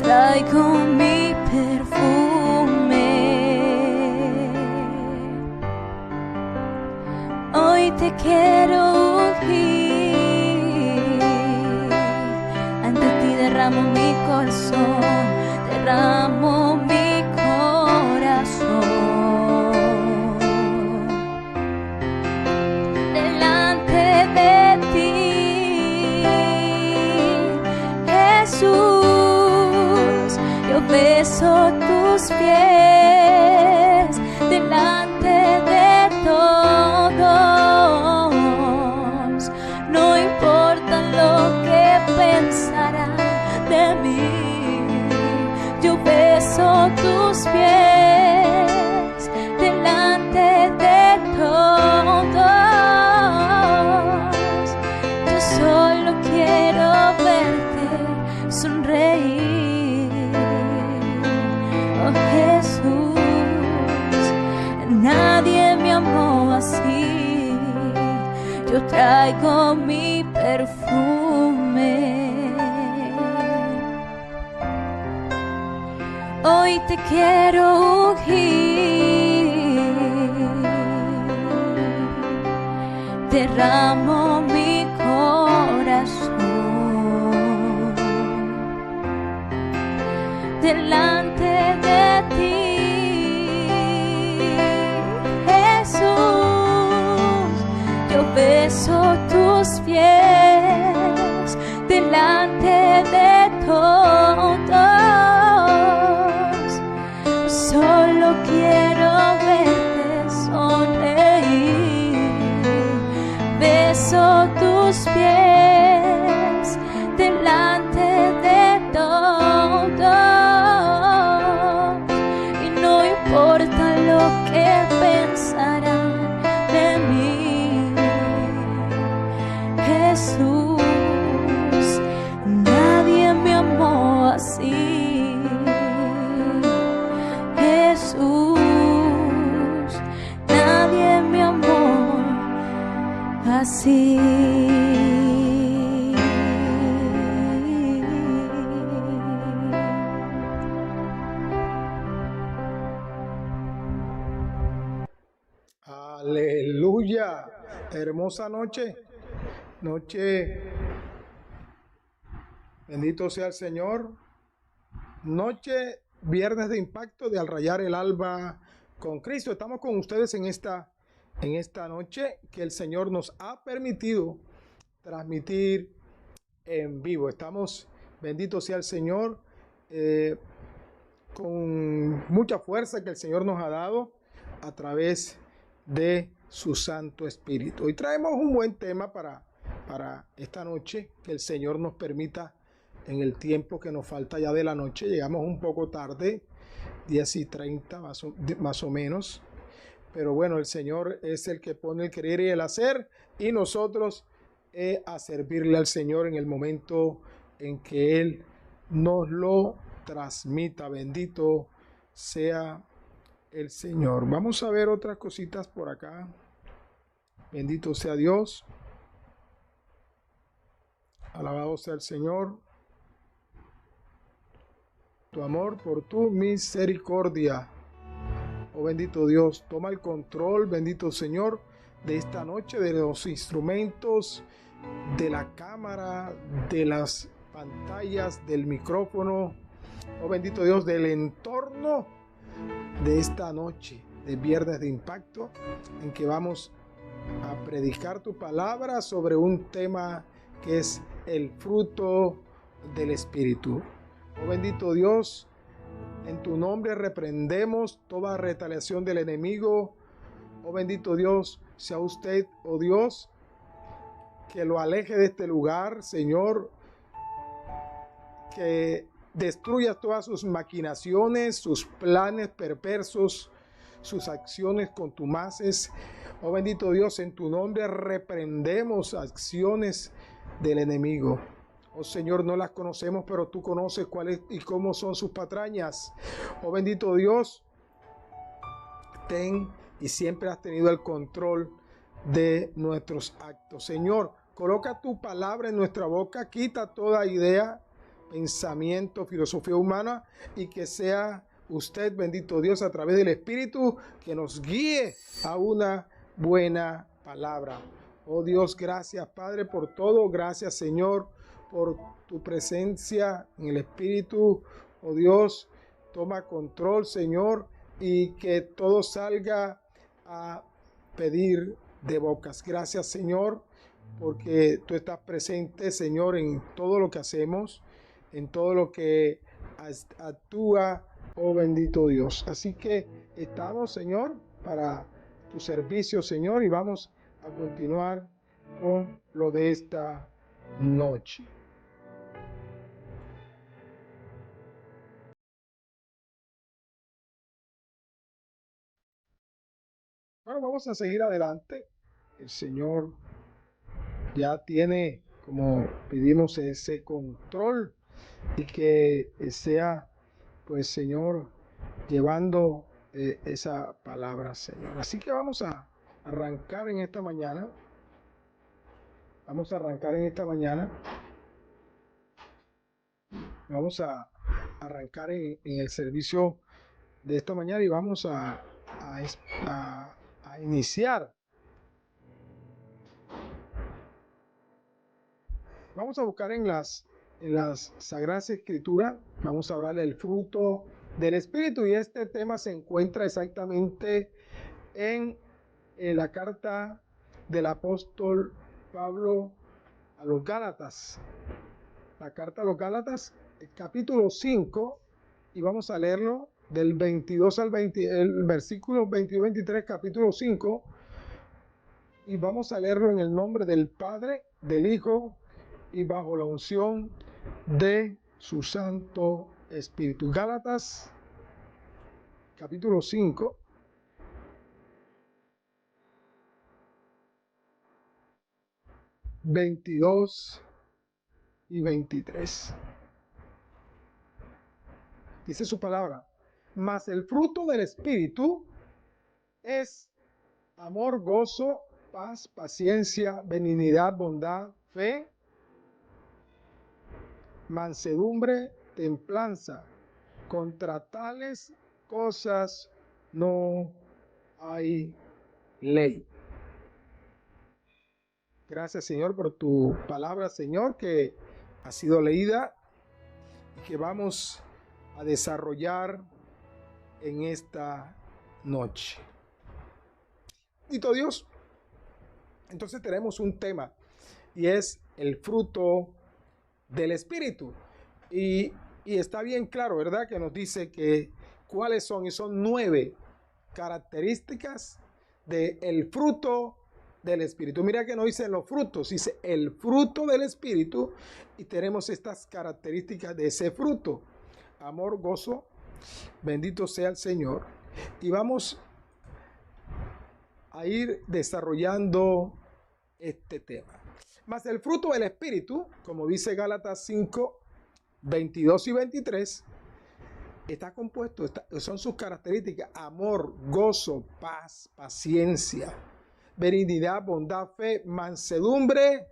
traigo mi perfume. Hoy te quiero ungir, ante ti derramo mi corazón, derramo mi corazón. Delante de ti, Jesús, yo beso tus pies, delante de todos. No importa lo que pensarán de mí, yo beso tus pies, delante de todos. Yo solo quiero verte sonreír. Oh Jesús, nadie me amó así. Yo traigo mi perfume. Hoy te quiero ungir, derramo mi corazón delante de ti, Jesús. Yo beso tus pies, delante de todos. Solo quiero verte sonreír. Beso tus pies, delante de todos. Y no importa lo que pensarán de mí, Jesús, nadie me amó así. Jesús, nadie me amó así. Aleluya, hermosa noche, bendito sea el Señor, noche, viernes de impacto de Al Rayar el Alba con Cristo. Estamos con ustedes en esta noche que el Señor nos ha permitido transmitir en vivo. Estamos, bendito sea el Señor, con mucha fuerza que el Señor nos ha dado a través de su Santo Espíritu. Hoy traemos un buen tema para esta noche, que el Señor nos permita en el tiempo que nos falta ya de la noche. Llegamos un poco tarde, 10:30 más o menos, pero bueno, el Señor es el que pone el querer y el hacer, y nosotros a servirle al Señor en el momento en que Él nos lo transmita. Bendito sea el Señor. Vamos a ver otras cositas por acá. Bendito sea Dios. Alabado sea el Señor. Tu amor por tu misericordia. Oh bendito Dios, toma el control, bendito Señor, de esta noche, de los instrumentos, de la cámara, de las pantallas, del micrófono. Oh bendito Dios, del entorno de esta noche de viernes de impacto, en que vamos a predicar tu palabra sobre un tema que es el fruto del Espíritu. Oh bendito Dios, en tu nombre reprendemos toda retaliación del enemigo. Oh bendito Dios, sea usted, oh Dios, que lo aleje de este lugar, Señor, que destruya todas sus maquinaciones, sus planes perversos, sus acciones contumaces. Oh bendito Dios, en tu nombre reprendemos acciones del enemigo. Oh Señor, no las conocemos, pero tú conoces cuáles y cómo son sus patrañas. Oh bendito Dios, ten y siempre has tenido el control de nuestros actos. Señor, coloca tu palabra en nuestra boca, quita toda idea pensamiento, filosofía humana, y que sea usted, bendito Dios, a través del Espíritu, que nos guíe a una buena palabra. Oh Dios, gracias Padre por todo. Gracias Señor por tu presencia en el Espíritu. Oh Dios, toma control Señor, y que todo salga a pedir de bocas. Gracias Señor, porque tú estás presente Señor en todo lo que hacemos, en todo lo que actúa, oh bendito Dios. Así que estamos Señor para tu servicio Señor, y vamos a continuar con lo de esta noche. Bueno, vamos a seguir adelante. El Señor ya tiene, como pedimos, ese control, y que sea, pues Señor, llevando esa palabra, Señor. Así que vamos a arrancar en esta mañana. Vamos a arrancar en esta mañana. Vamos a arrancar en el servicio de esta mañana, y vamos a iniciar. Vamos a buscar en las Sagradas Escrituras. Vamos a hablar del fruto del Espíritu, y este tema se encuentra exactamente en la carta del apóstol Pablo a los Gálatas. La carta a los Gálatas, el capítulo 5, y vamos a leerlo del 22 al 20, el versículo 22-23, capítulo 5, y vamos a leerlo en el nombre del Padre, del Hijo, y bajo la unción de su Santo Espíritu. Gálatas, capítulo 5, (22 y 23). Dice su palabra: mas el fruto del Espíritu es amor, gozo, paz, paciencia, benignidad, bondad, fe, mansedumbre, templanza. Contra tales cosas no hay ley. Gracias Señor por tu palabra, Señor, que ha sido leída y que vamos a desarrollar en esta noche. Bendito Dios. Entonces tenemos un tema, y es el fruto del Espíritu. Y está bien claro, ¿verdad? Que nos dice que cuáles son, y son 9 características del fruto del Espíritu. Mira que no dice los frutos, dice el fruto del Espíritu, y tenemos estas características de ese fruto: amor, gozo, bendito sea el Señor. Y vamos a ir desarrollando este tema. Mas el fruto del Espíritu, como dice Gálatas 5, 22 y 23, está compuesto, son sus características: amor, gozo, paz, paciencia, benignidad, bondad, fe, mansedumbre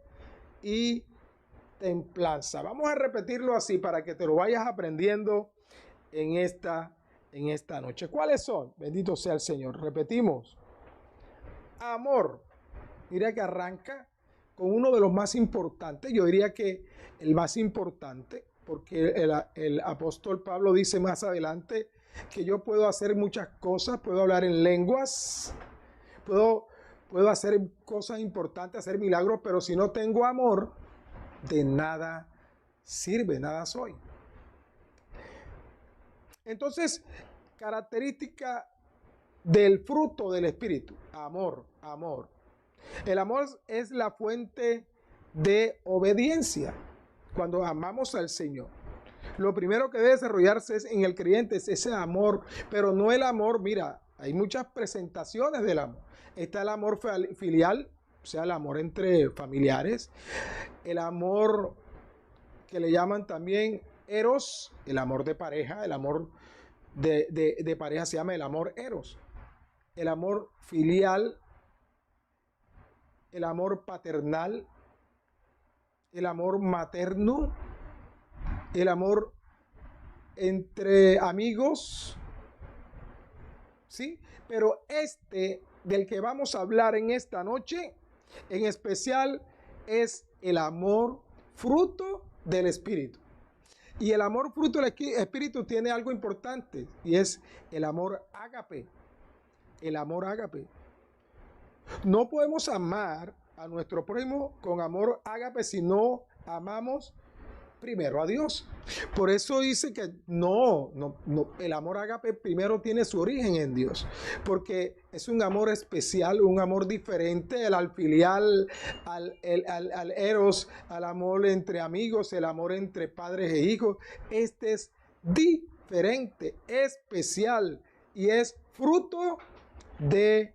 y templanza. Vamos a repetirlo así para que te lo vayas aprendiendo en esta noche. ¿Cuáles son? Bendito sea el Señor. Repetimos: amor. Mira que arranca con uno de los más importantes, yo diría que el más importante, porque el apóstol Pablo dice más adelante que yo puedo hacer muchas cosas, puedo hablar en lenguas, puedo hacer cosas importantes, hacer milagros, pero si no tengo amor, de nada sirve, nada soy. Entonces, característica del fruto del Espíritu: amor, amor. El amor es la fuente de obediencia. Cuando amamos al Señor, lo primero que debe desarrollarse en el creyente es ese amor, pero no el amor. Mira, hay muchas presentaciones del amor. Está el amor filial, o sea, el amor entre familiares, el amor que le llaman también eros, el amor de pareja, el amor de pareja se llama el amor eros, el amor filial, el amor paternal, el amor materno, el amor entre amigos, ¿sí? Pero del que vamos a hablar en esta noche, en especial, es el amor fruto del Espíritu. Y el amor fruto del Espíritu tiene algo importante, y es el amor ágape. El amor ágape. No podemos amar a nuestro prójimo con amor ágape si no amamos primero a Dios. Por eso dice que no, el amor ágape primero tiene su origen en Dios, porque es un amor especial, un amor diferente al filial, al eros, al amor entre amigos, el amor entre padres e hijos. Este es diferente, especial y es fruto de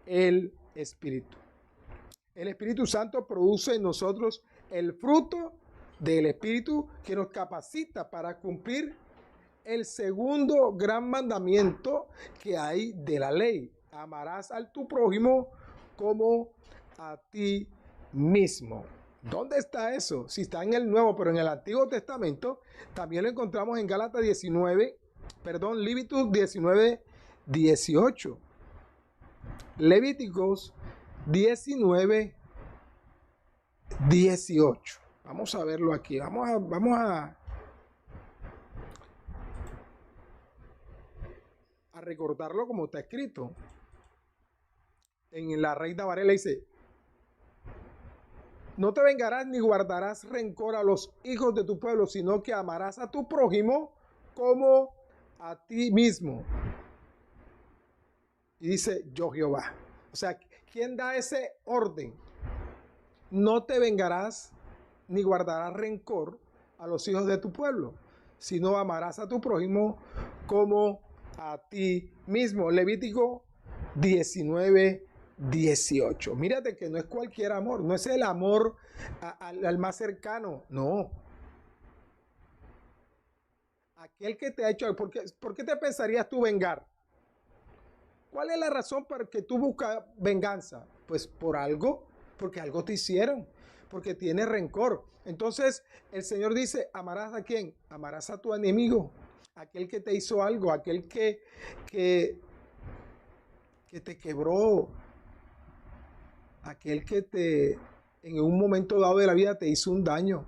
el Espíritu. El Espíritu Santo produce en nosotros el fruto del Espíritu que nos capacita para cumplir el segundo gran mandamiento que hay de la ley. Amarás a tu prójimo como a ti mismo. ¿Dónde está eso? Si está en el Nuevo, pero en el Antiguo Testamento también lo encontramos en Gálatas Levíticos 19, 18. Levíticos 19, 18. Vamos a verlo aquí. Vamos a recordarlo como está escrito. En la Reina Valera dice: no te vengarás ni guardarás rencor a los hijos de tu pueblo, sino que amarás a tu prójimo como a ti mismo. Y dice: yo Jehová. O sea, ¿quién da ese orden? No te vengarás ni guardarás rencor a los hijos de tu pueblo, sino amarás a tu prójimo como a ti mismo. Levítico 19, 18. Mírate que no es cualquier amor, no es el amor al más cercano, no. Aquel que te ha hecho, ¿por qué te pensarías tú vengar? ¿Cuál es la razón para que tú buscas venganza? Pues por algo, porque algo te hicieron, porque tienes rencor. Entonces el Señor dice: ¿amarás a quién? Amarás a tu enemigo, aquel que te hizo algo, aquel que te quebró, aquel que en un momento dado de la vida te hizo un daño.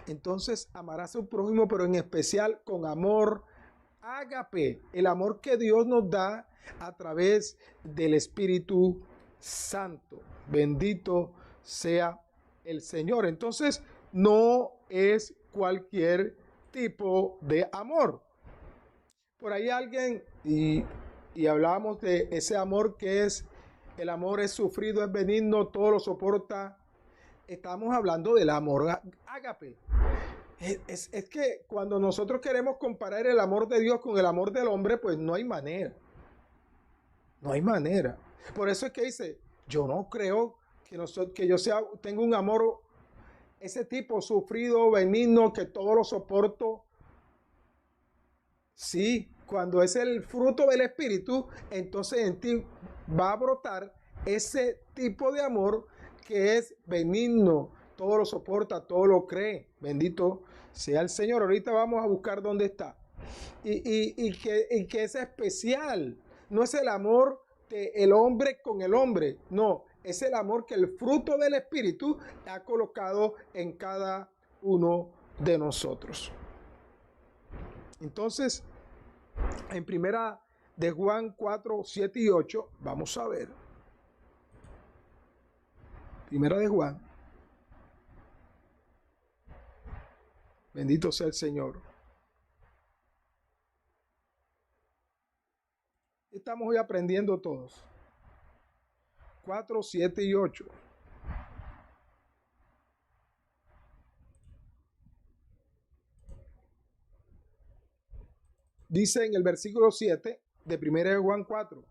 Entonces amarás a tu prójimo, pero en especial con amor ágape, el amor que Dios nos da a través del Espíritu Santo. Bendito sea el Señor. Entonces no es cualquier tipo de amor. Por ahí alguien, y hablábamos de ese amor que es: el amor es sufrido, es benigno, todo lo soporta. Estamos hablando del amor ágape. Es que cuando nosotros queremos comparar el amor de Dios con el amor del hombre, pues no hay manera. No hay manera. Por eso es que dice: yo no creo que yo tengo un amor ese tipo, sufrido, benigno, que todo lo soporto. Sí, cuando es el fruto del Espíritu, entonces en ti va a brotar ese tipo de amor que es benigno, todo lo soporta, todo lo cree. Bendito sea el Señor. Ahorita vamos a buscar dónde está. Y que es especial. No es el amor del hombre con el hombre, no, es el amor que el fruto del Espíritu ha colocado en cada uno de nosotros. Entonces, en primera de Juan 4, 7 y 8, vamos a ver. Primera de Juan. Bendito sea el Señor. Estamos hoy aprendiendo todos. 4, 7 y 8. Dice en el versículo 7 de 1 de Juan 4: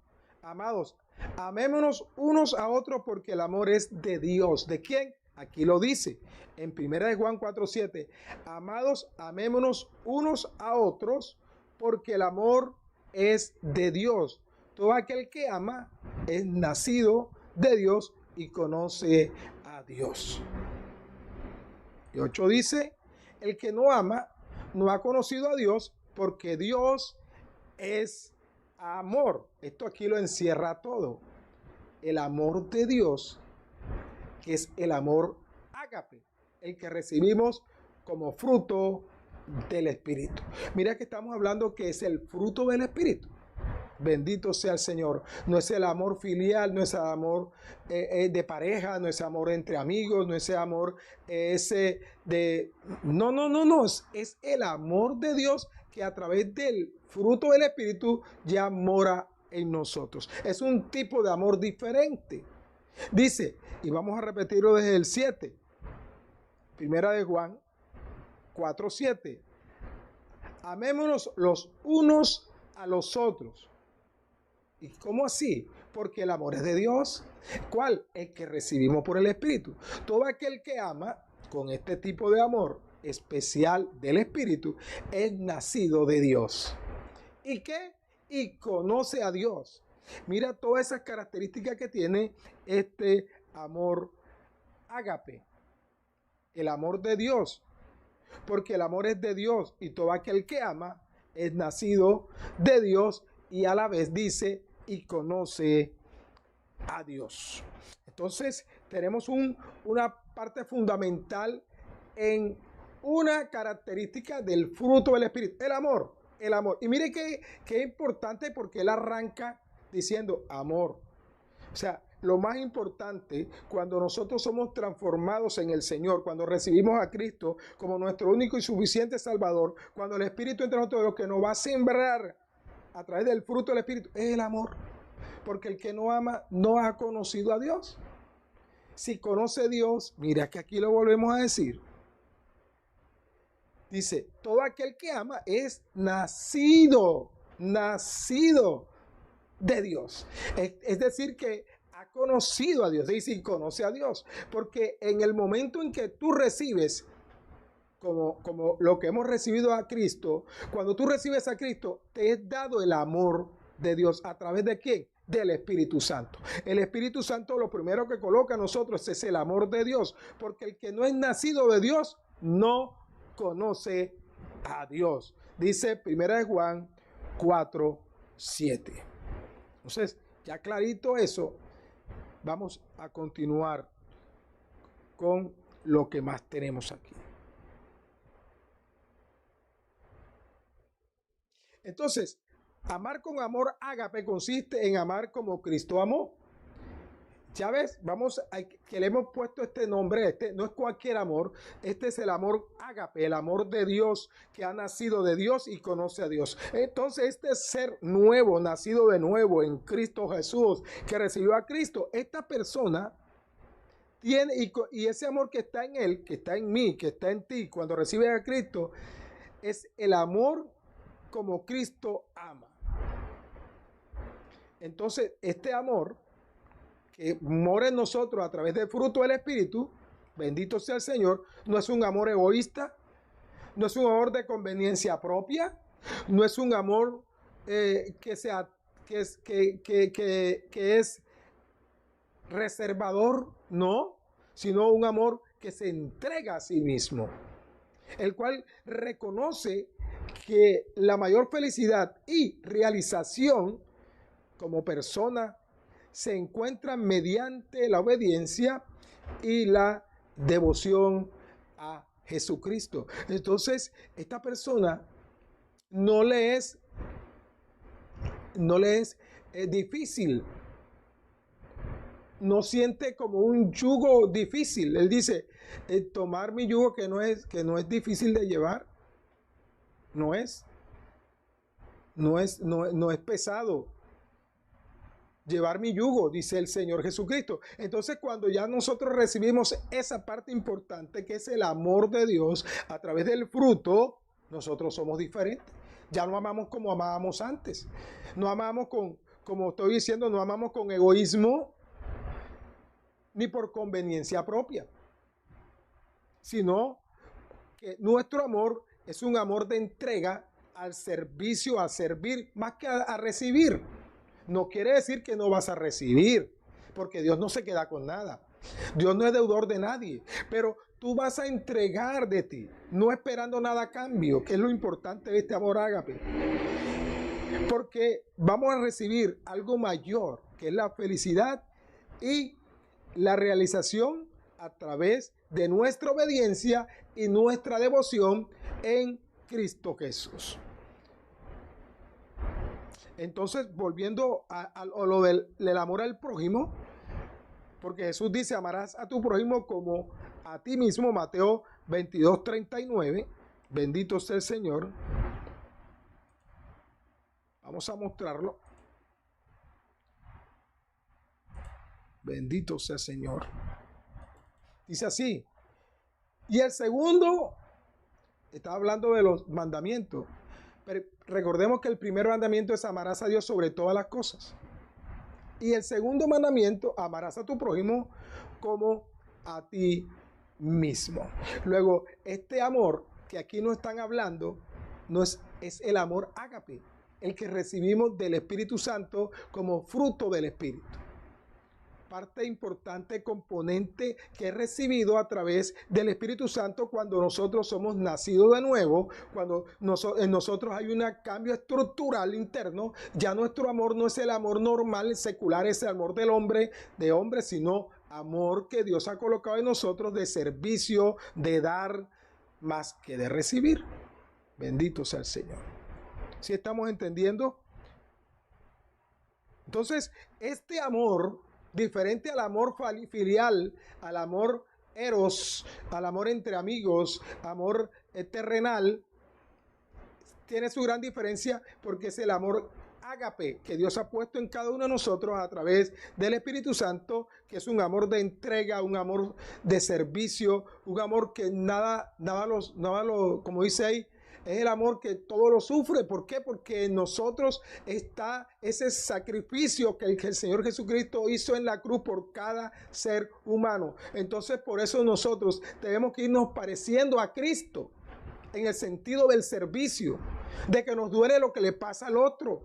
amados, amémonos unos a otros porque el amor es de Dios. ¿De quién? Aquí lo dice en 1 de Juan 4, 7. Amados, amémonos unos a otros porque el amor es de Dios. Todo aquel que ama es nacido de Dios y conoce a Dios. Y 8 dice: el que no ama no ha conocido a Dios porque Dios es amor. Esto aquí lo encierra todo. El amor de Dios es el amor ágape, el que recibimos como fruto del Espíritu. Mira que estamos hablando que es el fruto del Espíritu. Bendito sea el Señor. No es el amor filial, no es el amor de pareja, no es amor entre amigos, no es el amor ese de... No. Es el amor de Dios que a través del fruto del Espíritu ya mora en nosotros. Es un tipo de amor diferente. Dice, y vamos a repetirlo desde el 7. Primera de Juan 4:7. Amémonos los unos a los otros. ¿Y cómo así? Porque el amor es de Dios. ¿Cuál? El que recibimos por el Espíritu. Todo aquel que ama con este tipo de amor especial del Espíritu es nacido de Dios. ¿Y qué? Y conoce a Dios. Mira todas esas características que tiene este amor ágape. El amor de Dios. Porque el amor es de Dios y todo aquel que ama es nacido de Dios y a la vez dice y conoce a Dios. Entonces tenemos una parte fundamental en una característica del fruto del Espíritu, el amor. El amor. Y mire qué importante porque él arranca diciendo amor. O sea, lo más importante cuando nosotros somos transformados en el Señor, cuando recibimos a Cristo como nuestro único y suficiente Salvador, cuando el Espíritu entra en nosotros, lo que nos va a sembrar a través del fruto del Espíritu es el amor. Porque el que no ama no ha conocido a Dios. Si conoce a Dios, mira que aquí lo volvemos a decir. Dice, todo aquel que ama es nacido de Dios. Es decir, que ha conocido a Dios. Dice, y conoce a Dios. Porque en el momento en que tú recibes, como lo que hemos recibido a Cristo, cuando tú recibes a Cristo, te es dado el amor de Dios. ¿A través de quién? Del Espíritu Santo. El Espíritu Santo lo primero que coloca a nosotros es el amor de Dios. Porque el que no es nacido de Dios, no conoce a Dios. Dice 1 Juan 4:7. Entonces, ya clarito eso, vamos a continuar con lo que más tenemos aquí. Entonces, amar con amor ágape consiste en amar como Cristo amó. Ya ves, que le hemos puesto este nombre, este no es cualquier amor, este es el amor ágape, el amor de Dios que ha nacido de Dios y conoce a Dios. Entonces este ser nuevo, nacido de nuevo en Cristo Jesús, que recibió a Cristo, esta persona tiene, y ese amor que está en él, que está en mí, que está en ti, cuando recibe a Cristo, es el amor como Cristo ama. Entonces este amor que mora en nosotros a través del fruto del Espíritu, bendito sea el Señor, no es un amor egoísta, no es un amor de conveniencia propia, no es un amor que es reservador, no, sino un amor que se entrega a sí mismo, el cual reconoce que la mayor felicidad y realización como persona se encuentran mediante la obediencia y la devoción a Jesucristo. Entonces, esta persona no le es difícil, no siente como un yugo difícil. Él dice, tomar mi yugo que no es difícil de llevar, no es pesado. Llevar mi yugo, dice el Señor Jesucristo. Entonces, cuando ya nosotros recibimos esa parte importante que es el amor de Dios a través del fruto, nosotros somos diferentes. Ya no amamos como amábamos antes. No amamos como estoy diciendo, no amamos con egoísmo ni por conveniencia propia, sino que nuestro amor es un amor de entrega al servicio, a servir, más que a recibir. No quiere decir que no vas a recibir, porque Dios no se queda con nada. Dios no es deudor de nadie, pero tú vas a entregar de ti, no esperando nada a cambio, que es lo importante de este amor ágape. Porque vamos a recibir algo mayor, que es la felicidad y la realización a través de nuestra obediencia y nuestra devoción en Cristo Jesús. Entonces, volviendo a lo del amor al prójimo, porque Jesús dice, amarás a tu prójimo como a ti mismo, Mateo 22:39, bendito sea el Señor. Vamos a mostrarlo. Bendito sea el Señor. Dice así. Y el segundo, está hablando de los mandamientos. Pero recordemos que el primer mandamiento es amarás a Dios sobre todas las cosas. Y el segundo mandamiento, amarás a tu prójimo como a ti mismo. Luego, este amor que aquí no están hablando, es el amor ágape, el que recibimos del Espíritu Santo como fruto del Espíritu. Parte importante, componente que he recibido a través del Espíritu Santo cuando nosotros somos nacidos de nuevo, cuando en nosotros hay un cambio estructural interno. Ya nuestro amor no es el amor normal, secular, es el amor del hombre, sino amor que Dios ha colocado en nosotros de servicio, de dar más que de recibir. Bendito sea el Señor. ¿Sí estamos entendiendo? Entonces, este amor, diferente al amor filial, al amor eros, al amor entre amigos, amor terrenal, tiene su gran diferencia porque es el amor ágape que Dios ha puesto en cada uno de nosotros a través del Espíritu Santo, que es un amor de entrega, un amor de servicio, un amor que nada como dice ahí, es el amor que todo lo sufre. ¿Por qué? Porque en nosotros está ese sacrificio que el Señor Jesucristo hizo en la cruz por cada ser humano. Entonces, por eso nosotros tenemos que irnos pareciendo a Cristo en el sentido del servicio, de que nos duele lo que le pasa al otro.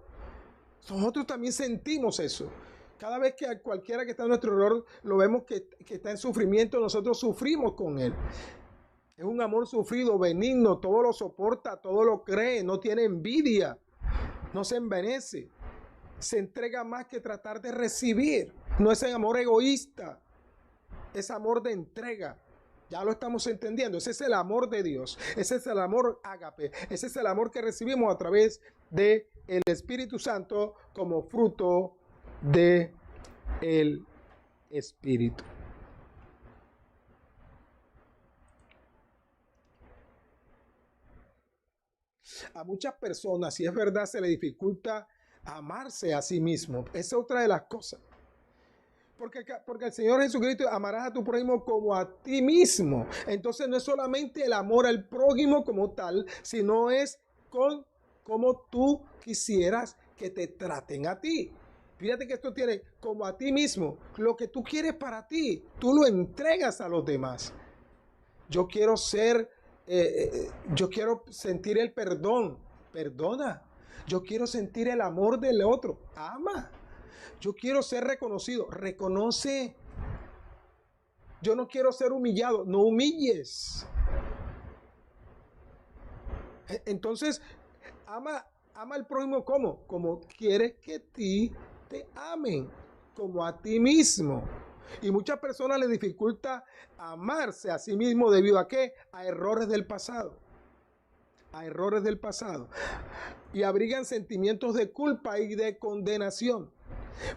Nosotros también sentimos eso. Cada vez que a cualquiera que está a nuestro alrededor lo vemos que está en sufrimiento, nosotros sufrimos con él. Es un amor sufrido, benigno, todo lo soporta, todo lo cree, no tiene envidia, no se envanece, se entrega más que tratar de recibir. No es el amor egoísta, es amor de entrega. Ya lo estamos entendiendo. Ese es el amor de Dios, ese es el amor ágape, ese es el amor que recibimos a través del Espíritu Santo como fruto del Espíritu. A muchas personas, si es verdad, se le dificulta amarse a sí mismo. Esa es otra de las cosas. Porque el Señor Jesucristo, amarás a tu prójimo como a ti mismo. Entonces no es solamente el amor al prójimo como tal, sino es con como tú quisieras que te traten a ti. Fíjate que esto tiene como a ti mismo. Lo que tú quieres para ti, tú lo entregas a los demás. Yo quiero sentir el perdón, perdona. Yo quiero sentir el amor del otro, ama. Yo quiero ser reconocido, reconoce. Yo no quiero ser humillado, no humilles. Entonces, ama al prójimo ¿cómo? Como quieres que te amen, como a ti mismo. Y muchas personas les dificulta amarse a sí mismo debido a ¿qué? A errores del pasado. A errores del pasado. Y abrigan sentimientos de culpa y de condenación.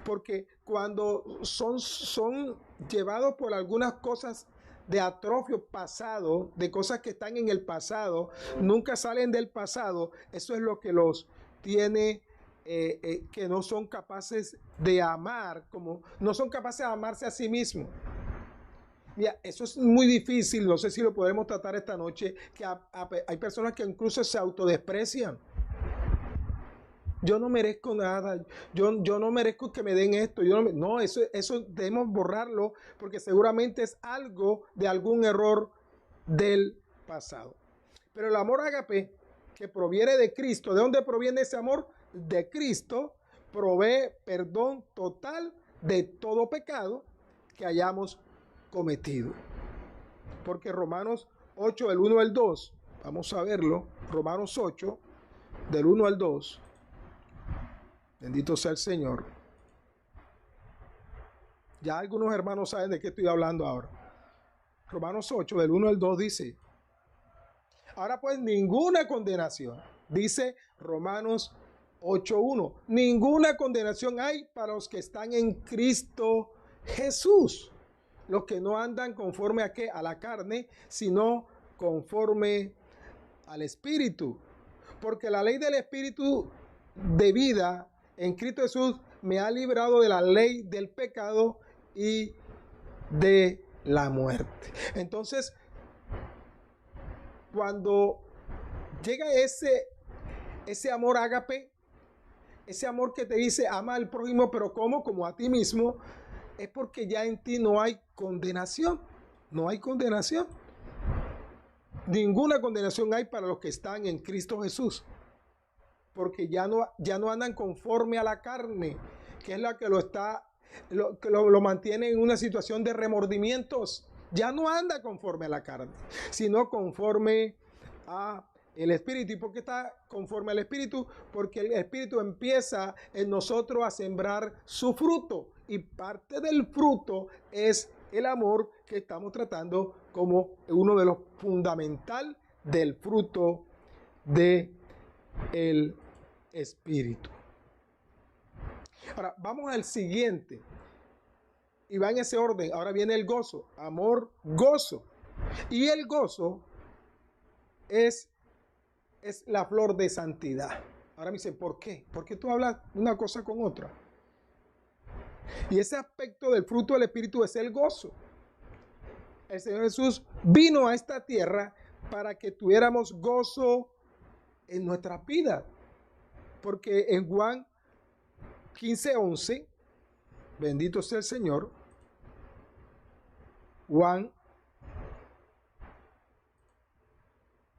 Porque cuando son llevados por algunas cosas de atrofio pasado, de cosas que están en el pasado, nunca salen del pasado, eso es lo que los tiene que no son capaces de amar, como no son capaces de amarse a sí mismos. Mira, eso es muy difícil, no sé si lo podremos tratar esta noche, que hay personas que incluso se autodesprecian. Yo no merezco nada, yo no merezco que me den esto. Eso debemos borrarlo porque seguramente es algo de algún error del pasado. Pero el amor ágape que proviene de Cristo, ¿de dónde proviene ese amor? De Cristo, provee perdón total de todo pecado que hayamos cometido. porque Romanos 8, del 1 al 2, vamos a verlo, Romanos 8, del 1 al 2, bendito sea el Señor. Ya algunos hermanos saben de qué estoy hablando ahora. Romanos 8, del 1 al 2 dice, ahora pues ninguna condenación, dice Romanos 8:1, ninguna condenación hay para los que están en Cristo Jesús, los que no andan conforme a qué, a la carne, sino conforme al Espíritu, porque la ley del Espíritu de vida en Cristo Jesús me ha librado de la ley del pecado y de la muerte. Entonces, cuando llega ese amor ágape, ese amor que te dice ama al prójimo, pero ¿cómo? Como a ti mismo, es porque ya en ti no hay condenación. No hay condenación. Ninguna condenación hay para los que están en Cristo Jesús. Porque ya no andan conforme a la carne, que es la que lo mantiene en una situación de remordimientos. Ya no anda conforme a la carne, sino conforme a el Espíritu. ¿Y por qué está conforme al Espíritu? Porque el Espíritu empieza en nosotros a sembrar su fruto. Y parte del fruto es el amor, que estamos tratando como uno de los fundamentales del fruto del Espíritu. Ahora, vamos al siguiente. Y va en ese orden. Ahora viene el gozo. Amor, gozo. Y el gozo es la flor de santidad. Ahora me dicen, ¿por qué? ¿Por qué tú hablas una cosa con otra? Y ese aspecto del fruto del Espíritu es el gozo. El Señor Jesús vino a esta tierra para que tuviéramos gozo en nuestra vida. Porque en Juan 15:11, bendito sea el Señor, Juan,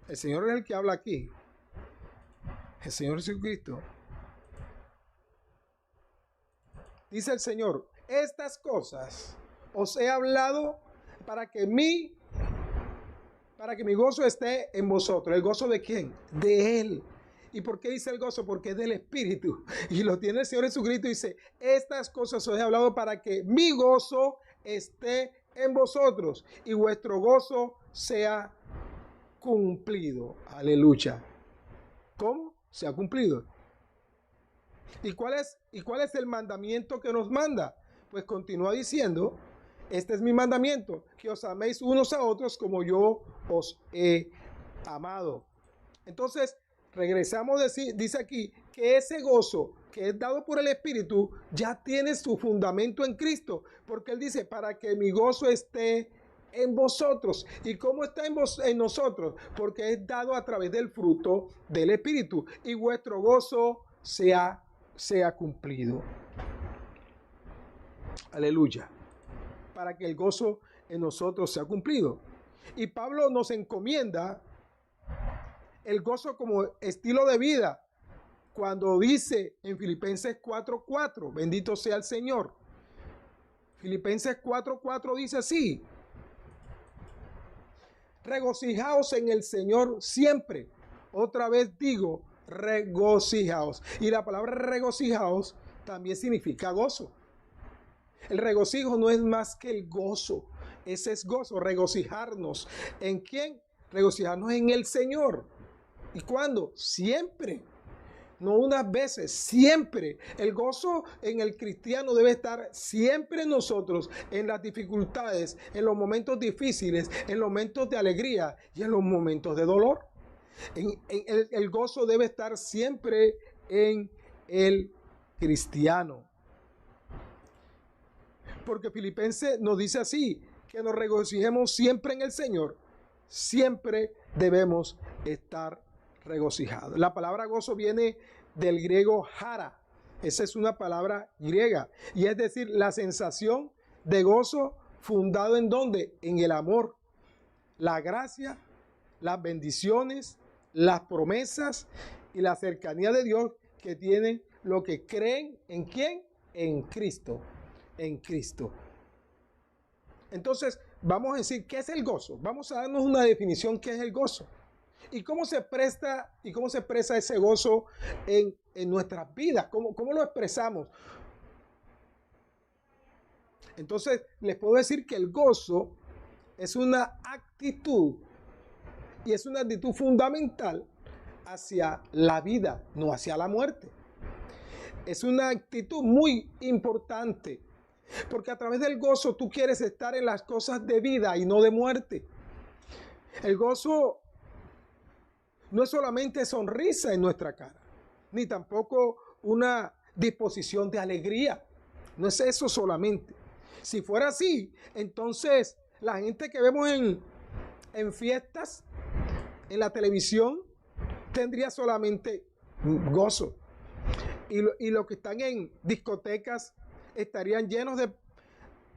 el Señor es el que habla aquí, el Señor Jesucristo. Dice el Señor, estas cosas os he hablado para que mi gozo esté en vosotros. ¿El gozo de quién? De Él. ¿Y por qué dice el gozo? Porque es del Espíritu. Y lo tiene el Señor Jesucristo. Dice, estas cosas os he hablado para que mi gozo esté en vosotros y vuestro gozo sea cumplido. Aleluya. ¿Cómo? Se ha cumplido. ¿Y cuál es el mandamiento que nos manda? Pues continúa diciendo, este es mi mandamiento, que os améis unos a otros como yo os he amado. Entonces, regresamos, dice aquí, que ese gozo que es dado por el Espíritu ya tiene su fundamento en Cristo, porque Él dice, para que mi gozo esté en vosotros. ¿Y cómo está en nosotros? Porque es dado a través del fruto del Espíritu, y vuestro gozo sea cumplido. Aleluya. Para que el gozo en nosotros sea cumplido. Y Pablo nos encomienda el gozo como estilo de vida cuando dice en Filipenses 4:4, bendito sea el Señor. Filipenses 4:4 dice así: regocijaos en el Señor siempre. Otra vez digo, regocijaos. Y la palabra regocijaos también significa gozo. El regocijo no es más que el gozo. Ese es gozo, regocijarnos. ¿En quién? Regocijarnos en el Señor. ¿Y cuándo? Siempre. No unas veces, siempre. El gozo en el cristiano debe estar siempre en nosotros, en las dificultades, en los momentos difíciles, en los momentos de alegría y en los momentos de dolor. El gozo debe estar siempre en el cristiano. Porque Filipenses nos dice así, que nos regocijemos siempre en el Señor. Siempre debemos estar regocijados. La palabra gozo viene del griego jara. Esa es una palabra griega. Y es decir, la sensación de gozo fundado en ¿dónde? En el amor, la gracia, las bendiciones, las promesas y la cercanía de Dios que tienen los que creen ¿en quién? En Cristo. En Cristo. Entonces, vamos a decir, ¿qué es el gozo? Vamos a darnos una definición, ¿qué es el gozo? ¿Y cómo se expresa ese gozo en nuestras vidas? ¿Cómo lo expresamos? Entonces, les puedo decir que el gozo es una actitud y es una actitud fundamental hacia la vida, no hacia la muerte. Es una actitud muy importante, porque a través del gozo tú quieres estar en las cosas de vida y no de muerte. El gozo no es solamente sonrisa en nuestra cara, ni tampoco una disposición de alegría. No es eso solamente. Si fuera así, entonces la gente que vemos en fiestas, en la televisión, tendría solamente gozo. Y los que están en discotecas estarían llenos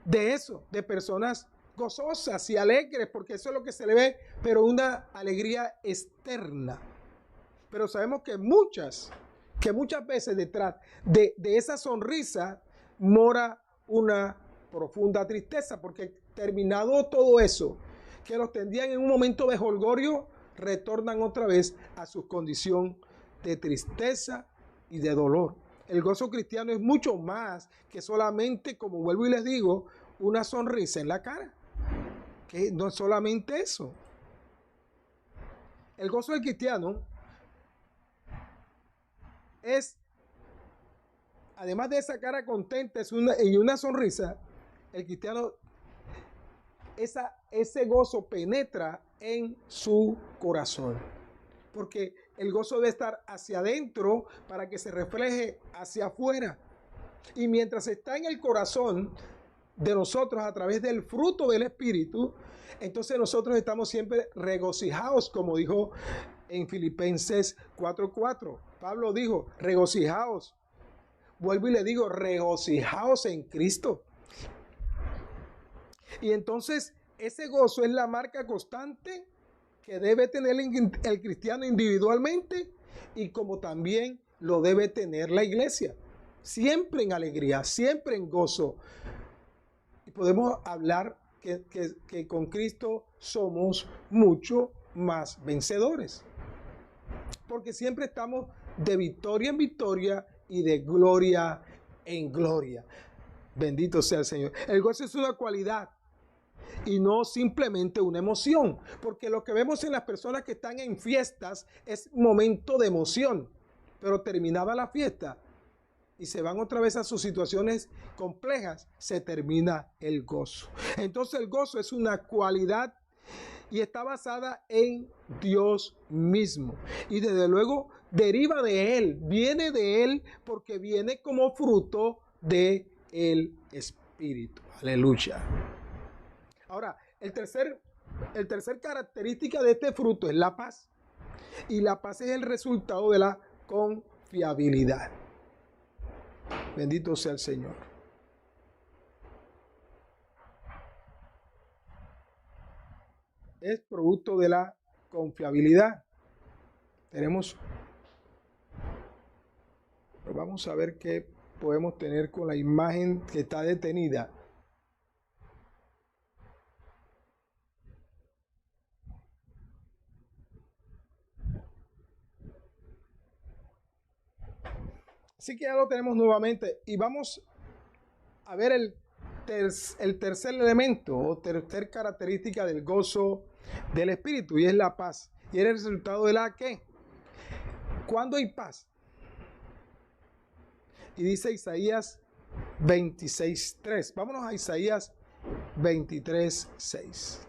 de eso, de personas gozosas y alegres, porque eso es lo que se le ve, pero una alegría externa. Pero sabemos que muchas veces detrás de esa sonrisa mora una profunda tristeza, porque terminado todo eso, que los tendrían en un momento de jolgorio, retornan otra vez a su condición de tristeza y de dolor. El gozo cristiano es mucho más que solamente, como vuelvo y les digo, una sonrisa en la cara. Que no es solamente eso. El gozo del cristiano es, además de esa cara contenta y una sonrisa, el cristiano, ese gozo penetra en su corazón. Porque el gozo debe estar hacia adentro para que se refleje hacia afuera. Y mientras está en el corazón de nosotros a través del fruto del Espíritu, entonces nosotros estamos siempre regocijados, como dijo en Filipenses 4:4. Pablo dijo, regocijaos. Vuelvo y le digo, regocijaos en Cristo. Y entonces ese gozo es la marca constante que debe tener el cristiano individualmente y como también lo debe tener la iglesia. Siempre en alegría, siempre en gozo. Y podemos hablar que con Cristo somos mucho más vencedores. Porque siempre estamos de victoria en victoria y de gloria en gloria. Bendito sea el Señor. El gozo es una cualidad y no simplemente una emoción, porque lo que vemos en las personas que están en fiestas es momento de emoción, pero terminada la fiesta y se van otra vez a sus situaciones complejas, se termina el gozo. Entonces el gozo es una cualidad y está basada en Dios mismo. Y desde luego deriva de Él, viene de Él porque viene como fruto del Espíritu. Aleluya. Ahora, el tercer característica de este fruto es la paz. Y la paz es el resultado de la confiabilidad. Bendito sea el Señor. Es producto de la confiabilidad. Vamos a ver qué podemos tener con la imagen que está detenida. Así que ya lo tenemos nuevamente y vamos a ver el tercer elemento o tercer característica del gozo del Espíritu y es la paz. Y es el resultado de la ¿qué? ¿Cuándo hay paz? Y dice Isaías 26:3. Vámonos a Isaías 23:6.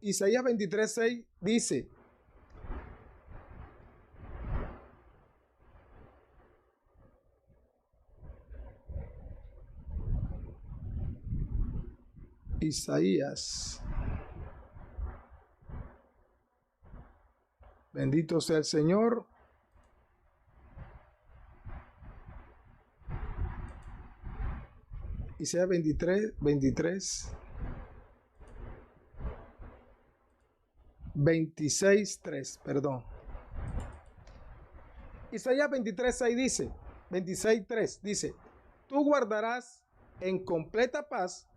Isaías 23:6 dice: Isaías, bendito sea el Señor. Isaías 23. 26:3, perdón. Isaías 23:6 dice, 26:3 dice, tú guardarás en completa paz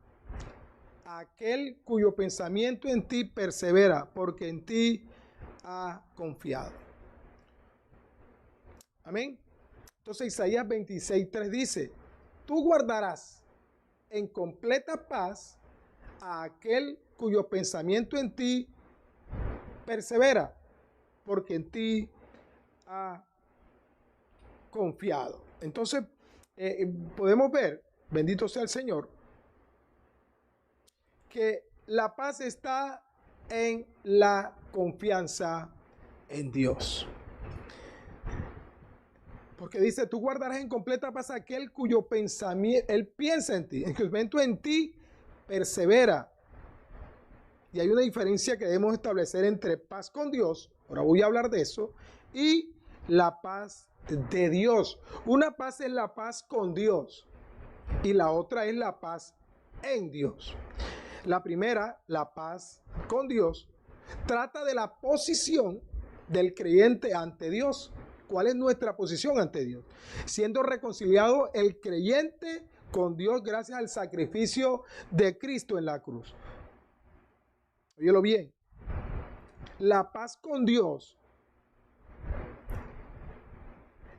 a aquel cuyo pensamiento en ti persevera, porque en ti ha confiado. Amén. Entonces Isaías 26:3 dice, tú guardarás en completa paz a aquel cuyo pensamiento en ti persevera, porque en ti ha confiado. Entonces, podemos ver, bendito sea el Señor, que la paz está en la confianza en Dios. Porque dice, tú guardarás en completa paz a aquel cuyo pensamiento, él piensa en ti, el pensamiento en ti persevera. Y hay una diferencia que debemos establecer entre paz con Dios, ahora voy a hablar de eso, y la paz de Dios. Una paz es la paz con Dios y la otra es la paz en Dios. La primera, la paz con Dios, trata de la posición del creyente ante Dios. ¿Cuál es nuestra posición ante Dios? Siendo reconciliado el creyente con Dios gracias al sacrificio de Cristo en la cruz. Óyelo bien. La paz con Dios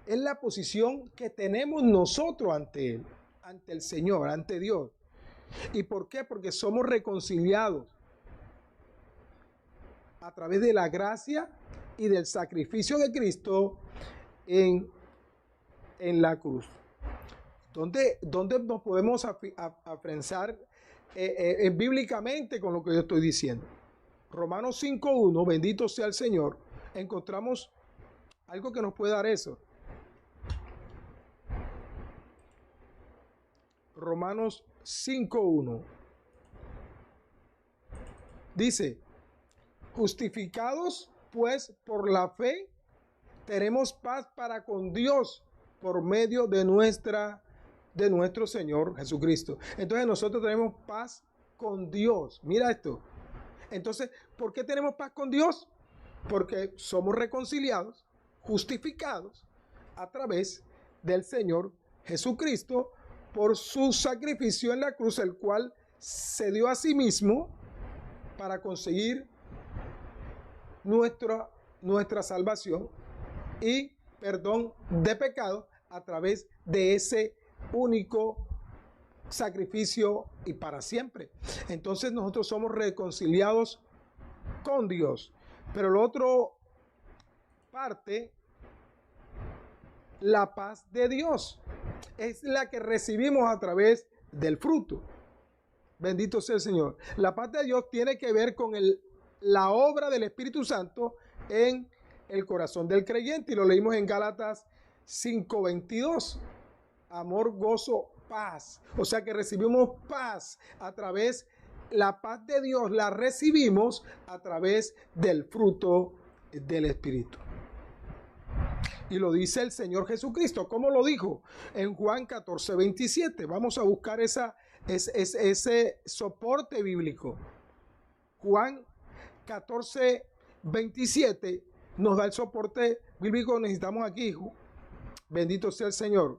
es la posición que tenemos nosotros ante Él, ante el Señor, ante Dios. ¿Y por qué? Porque somos reconciliados a través de la gracia y del sacrificio de Cristo en la cruz. ¿Dónde nos podemos afianzar bíblicamente con lo que yo estoy diciendo? Romanos 5:1, bendito sea el Señor, encontramos algo que nos puede dar eso. Romanos 5:1 dice, justificados pues por la fe, tenemos paz para con Dios por medio de nuestro Señor Jesucristo. Entonces nosotros tenemos paz con Dios. Mira esto. Entonces, ¿por qué tenemos paz con Dios? Porque somos reconciliados, justificados a través del Señor Jesucristo por su sacrificio en la cruz, el cual se dio a sí mismo para conseguir nuestra salvación y perdón de pecado a través de ese único sacrificio y para siempre. Entonces nosotros somos reconciliados con Dios. Pero la otra parte, la paz de Dios, es la que recibimos a través del fruto. Bendito sea el Señor. La paz de Dios tiene que ver con la obra del Espíritu Santo en el corazón del creyente. Y lo leímos en Gálatas 5:22. Amor, gozo, paz. O sea que recibimos paz a través, la paz de Dios la recibimos a través del fruto del Espíritu. Y lo dice el Señor Jesucristo. ¿Cómo lo dijo? En Juan 14:27. Vamos a buscar ese soporte bíblico. Juan 14:27 nos da el soporte bíblico que necesitamos aquí. Bendito sea el Señor.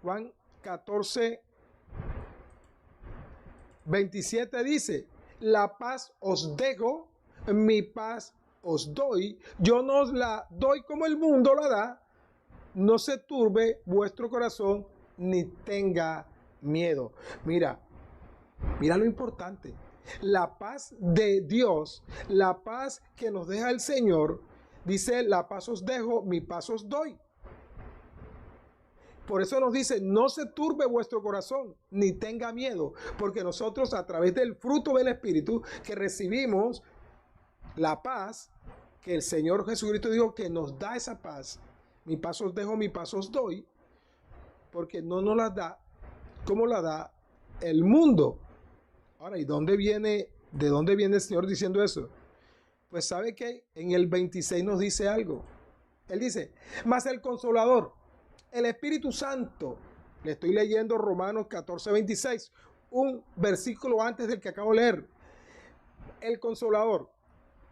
Juan 14:27 dice, la paz os dejo, mi paz os doy, yo no os la doy como el mundo la da, no se turbe vuestro corazón ni tenga miedo. Mira lo importante, la paz de Dios, la paz que nos deja el Señor, dice, la paz os dejo, mi paz os doy. Por eso nos dice, no se turbe vuestro corazón, ni tenga miedo, porque nosotros a través del fruto del Espíritu que recibimos la paz, que el Señor Jesucristo dijo que nos da esa paz, mi paz os dejo, mi paz os doy, porque no nos la da como la da el mundo. Ahora, ¿y de dónde viene el Señor diciendo eso? Pues sabe que en el 26 nos dice algo. Él dice, mas el Consolador, el Espíritu Santo, le estoy leyendo Romanos 14:26, un versículo antes del que acabo de leer. El Consolador,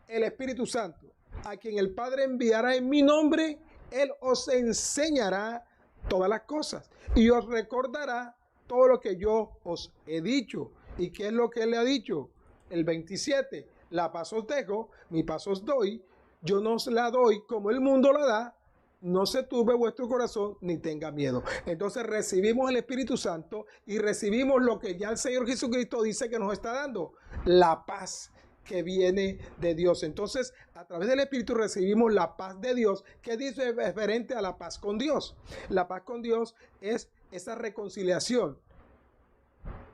el Espíritu Santo, a quien el Padre enviará en mi nombre. Él os enseñará todas las cosas y os recordará todo lo que yo os he dicho. ¿Y qué es lo que Él le ha dicho? El 27, la paz os dejo, mi paz os doy. Yo no os la doy como el mundo la da. No se turbe vuestro corazón ni tenga miedo. Entonces recibimos el Espíritu Santo y recibimos lo que ya el Señor Jesucristo dice que nos está dando, la paz que viene de Dios. Entonces, a través del Espíritu recibimos la paz de Dios, que dice referente a la paz con Dios. La paz con Dios es esa reconciliación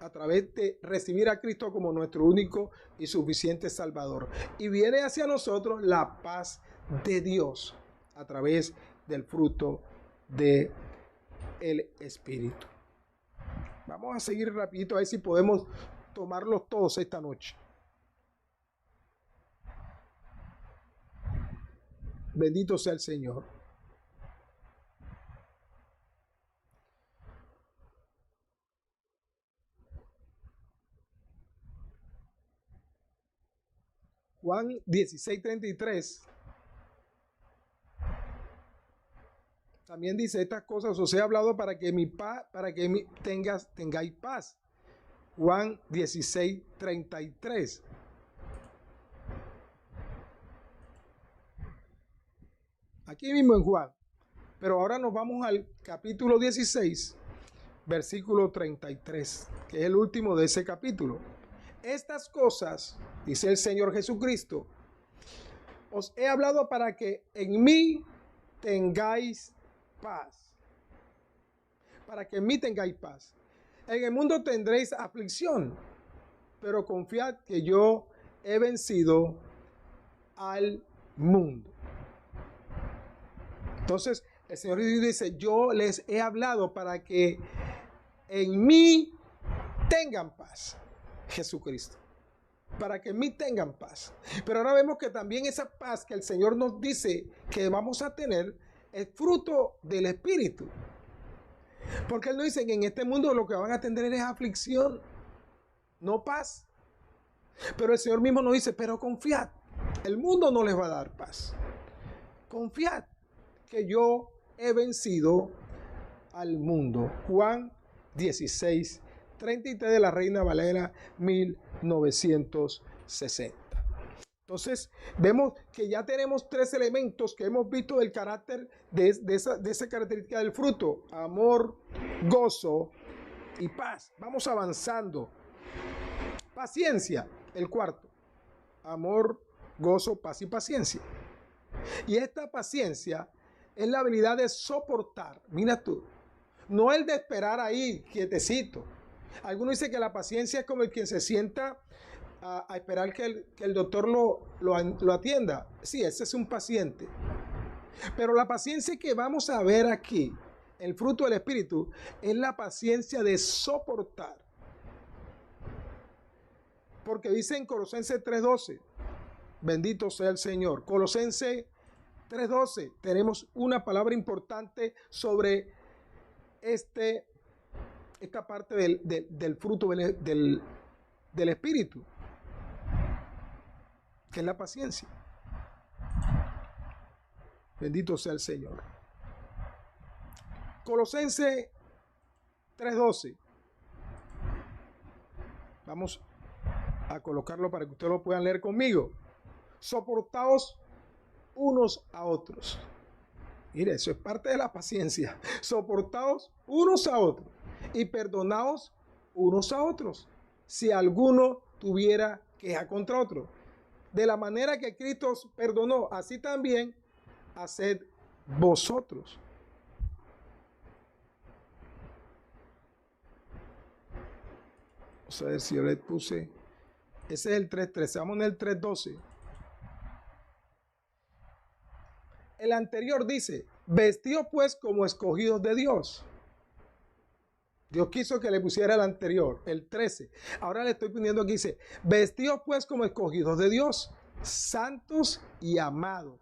a través de recibir a Cristo como nuestro único y suficiente Salvador. Y viene hacia nosotros la paz de Dios a través del fruto del Espíritu. Vamos a seguir rapidito a ver si podemos tomarlos todos esta noche. Bendito sea el Señor. Juan 16:33 también dice: estas cosas os he hablado para que tengáis paz. Juan 16:33. Aquí mismo en Juan. Pero ahora nos vamos al capítulo 16, versículo 33, que es el último de ese capítulo. Estas cosas, dice el Señor Jesucristo, os he hablado para que en mí tengáis paz. Para que en mí tengáis paz. En el mundo tendréis aflicción, pero confiad que yo he vencido al mundo. Entonces, el Señor dice: yo les he hablado para que en mí tengan paz. Jesucristo. Para que en mí tengan paz. Pero ahora vemos que también esa paz que el Señor nos dice que vamos a tener es fruto del Espíritu. Porque Él nos dice que en este mundo lo que van a tener es aflicción, no paz. Pero el Señor mismo nos dice: pero confiad, el mundo no les va a dar paz. Confiad que yo he vencido al mundo. Juan 16:33 de la Reina Valera 1960. Entonces vemos que ya tenemos tres elementos que hemos visto del carácter de esa característica del fruto: amor, gozo y paz. Vamos avanzando. Paciencia, el cuarto: amor, gozo, paz y paciencia. Y esta paciencia es la habilidad de soportar. Mira tú, no el de esperar ahí quietecito. Algunos dicen que la paciencia es como el quien se sienta a esperar que el doctor lo atienda. Sí, ese es un paciente. Pero la paciencia que vamos a ver aquí, el fruto del Espíritu, es la paciencia de soportar. Porque dice en Colosenses 3:12, bendito sea el Señor. Colosenses 3:12, tenemos una palabra importante sobre esta parte del fruto del Espíritu, que es la paciencia. Bendito sea el Señor. Colosenses 3:12. Vamos a colocarlo para que ustedes lo puedan leer conmigo. Soportaos unos a otros. Mire, eso es parte de la paciencia. Soportaos unos a otros y perdonaos unos a otros, si alguno tuviera queja contra otro. De la manera que Cristo os perdonó, así también haced vosotros. Vamos a ver si yo le puse. Ese es el 3:13. Vamos en el 3:12. El anterior dice: vestidos pues como escogidos de Dios. Dios quiso que le pusiera el anterior, el 13. Ahora le estoy poniendo aquí, dice: vestidos pues como escogidos de Dios, santos y amados,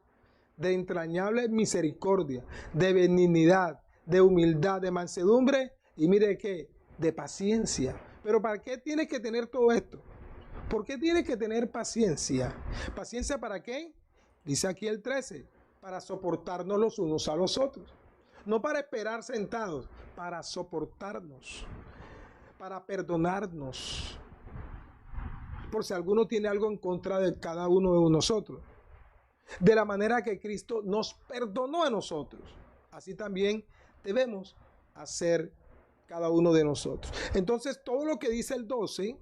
de entrañable misericordia, de benignidad, de humildad, de mansedumbre y mire qué, de paciencia. Pero ¿para qué tienes que tener todo esto? ¿Por qué tienes que tener paciencia? ¿Paciencia para qué? Dice aquí el 13, para soportarnos los unos a los otros. No para esperar sentados, para soportarnos, para perdonarnos. Por si alguno tiene algo en contra de cada uno de nosotros. De la manera que Cristo nos perdonó a nosotros, así también debemos hacer cada uno de nosotros. Entonces, todo lo que dice el 12,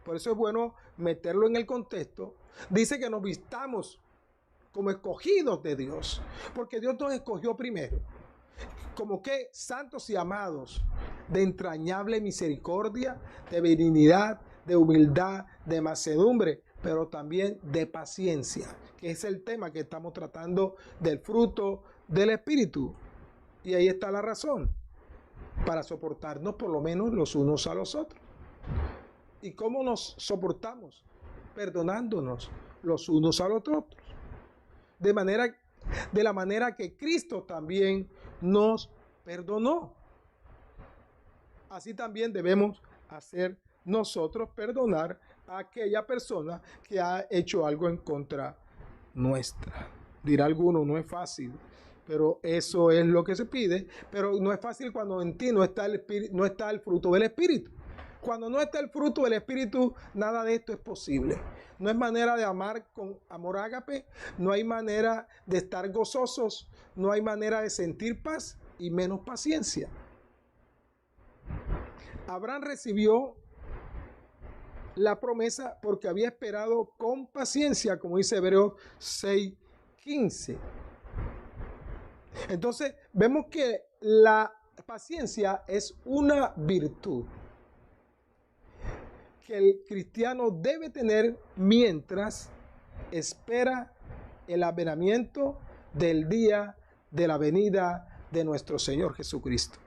por eso es bueno meterlo en el contexto, dice que nos vistamos como escogidos de Dios, porque Dios nos escogió primero, como que santos y amados, de entrañable misericordia, de benignidad, de humildad, de mansedumbre, pero también de paciencia, que es el tema que estamos tratando del fruto del Espíritu. Y ahí está la razón, para soportarnos por lo menos los unos a los otros. ¿Y cómo nos soportamos? Perdonándonos los unos a los otros. De la manera que Cristo también nos perdonó. Así también debemos hacer nosotros, perdonar a aquella persona que ha hecho algo en contra nuestra. Dirá alguno, no es fácil, pero eso es lo que se pide. Pero no es fácil cuando en ti no está el fruto del Espíritu. Cuando no está el fruto del Espíritu, nada de esto es posible. No es manera de amar con amor ágape, no hay manera de estar gozosos, no hay manera de sentir paz y menos paciencia. Abraham recibió la promesa porque había esperado con paciencia, como dice Hebreos 6:15. Entonces, vemos que la paciencia es una virtud que el cristiano debe tener mientras espera el advenimiento del día de la venida de nuestro Señor Jesucristo.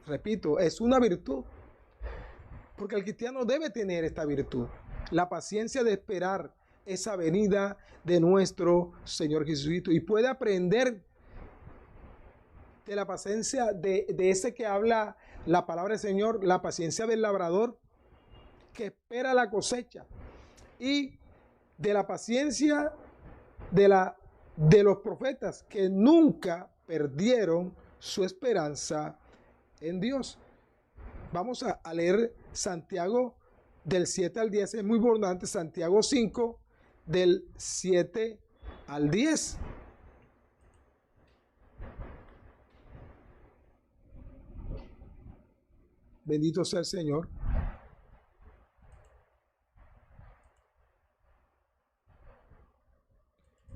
Repito, es una virtud, porque el cristiano debe tener esta virtud, la paciencia de esperar esa venida de nuestro Señor Jesucristo, y puede aprender de la paciencia de ese que habla la palabra del Señor, la paciencia del labrador que espera la cosecha, y de la paciencia de los profetas que nunca perdieron su esperanza en Dios. Vamos a leer Santiago del 7 al 10, es muy importante, Santiago 5 del 7 al 10. Bendito sea el Señor.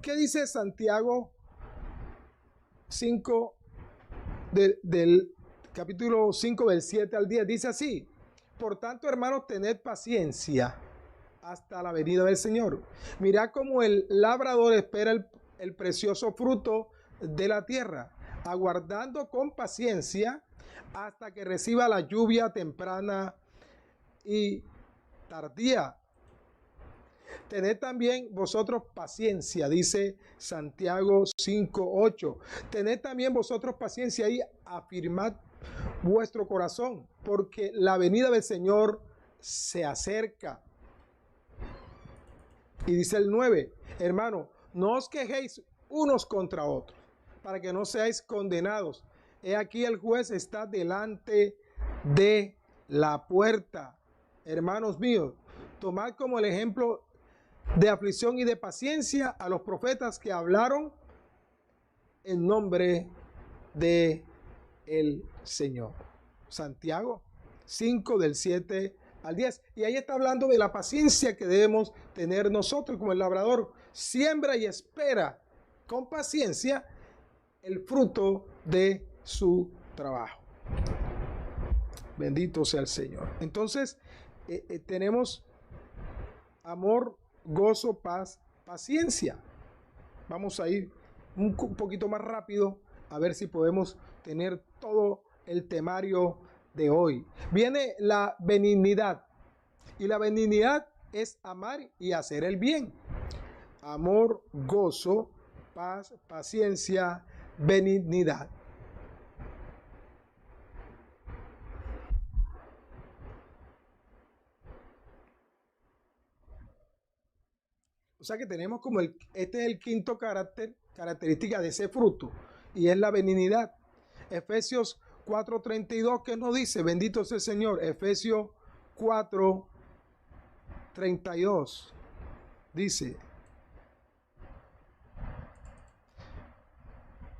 ¿Qué dice Santiago 5 del capítulo 5 del 7 al 10? Dice así: por tanto, hermanos, tened paciencia hasta la venida del Señor. Mirad cómo el labrador espera el precioso fruto de la tierra, aguardando con paciencia hasta que reciba la lluvia temprana y tardía. Tened también vosotros paciencia, dice Santiago 5:8. Tened también vosotros paciencia y afirmad vuestro corazón, porque la venida del Señor se acerca. Y dice el 9, hermano, no os quejéis unos contra otros, para que no seáis condenados. He aquí el juez está delante de la puerta. Hermanos míos, tomad como el ejemplo de aflicción y de paciencia a los profetas que hablaron en nombre de el Señor. Santiago 5 del 7 al 10. Y ahí está hablando de la paciencia que debemos tener nosotros como el labrador. Siembra y espera con paciencia el fruto de su trabajo. Bendito sea el Señor. Entonces, tenemos amor, gozo, paz, paciencia. Vamos a ir un poquito más rápido a ver si podemos tener todo el temario de hoy. Viene la benignidad, y la benignidad es amar y hacer el bien. Amor, gozo, paz, paciencia, benignidad. O sea que tenemos como este es el quinto característica de ese fruto, y es la benignidad. Efesios 4:32, ¿qué nos dice? Bendito sea el Señor. Efesios 4:32 dice: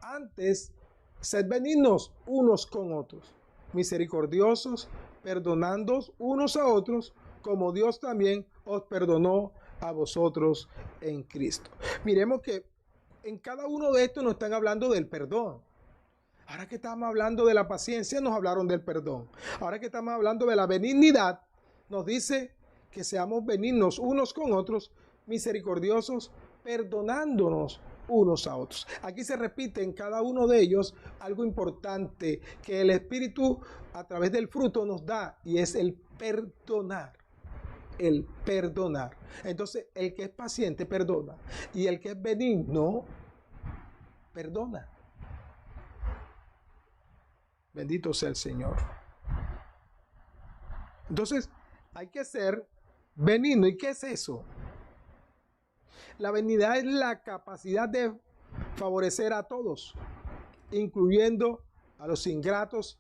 antes, sed benignos unos con otros, misericordiosos, perdonándoos unos a otros, como Dios también os perdonó a vosotros en Cristo. Miremos que en cada uno de estos nos están hablando del perdón. Ahora que estamos hablando de la paciencia, nos hablaron del perdón. Ahora que estamos hablando de la benignidad, nos dice que seamos benignos unos con otros, misericordiosos, perdonándonos unos a otros. Aquí se repite en cada uno de ellos algo importante que el Espíritu a través del fruto nos da, y es el perdonar. El perdonar. Entonces, el que es paciente perdona, y el que es benigno perdona. Bendito sea el Señor. Entonces, hay que ser benigno. ¿Y qué es eso? La benignidad es la capacidad de favorecer a todos, incluyendo a los ingratos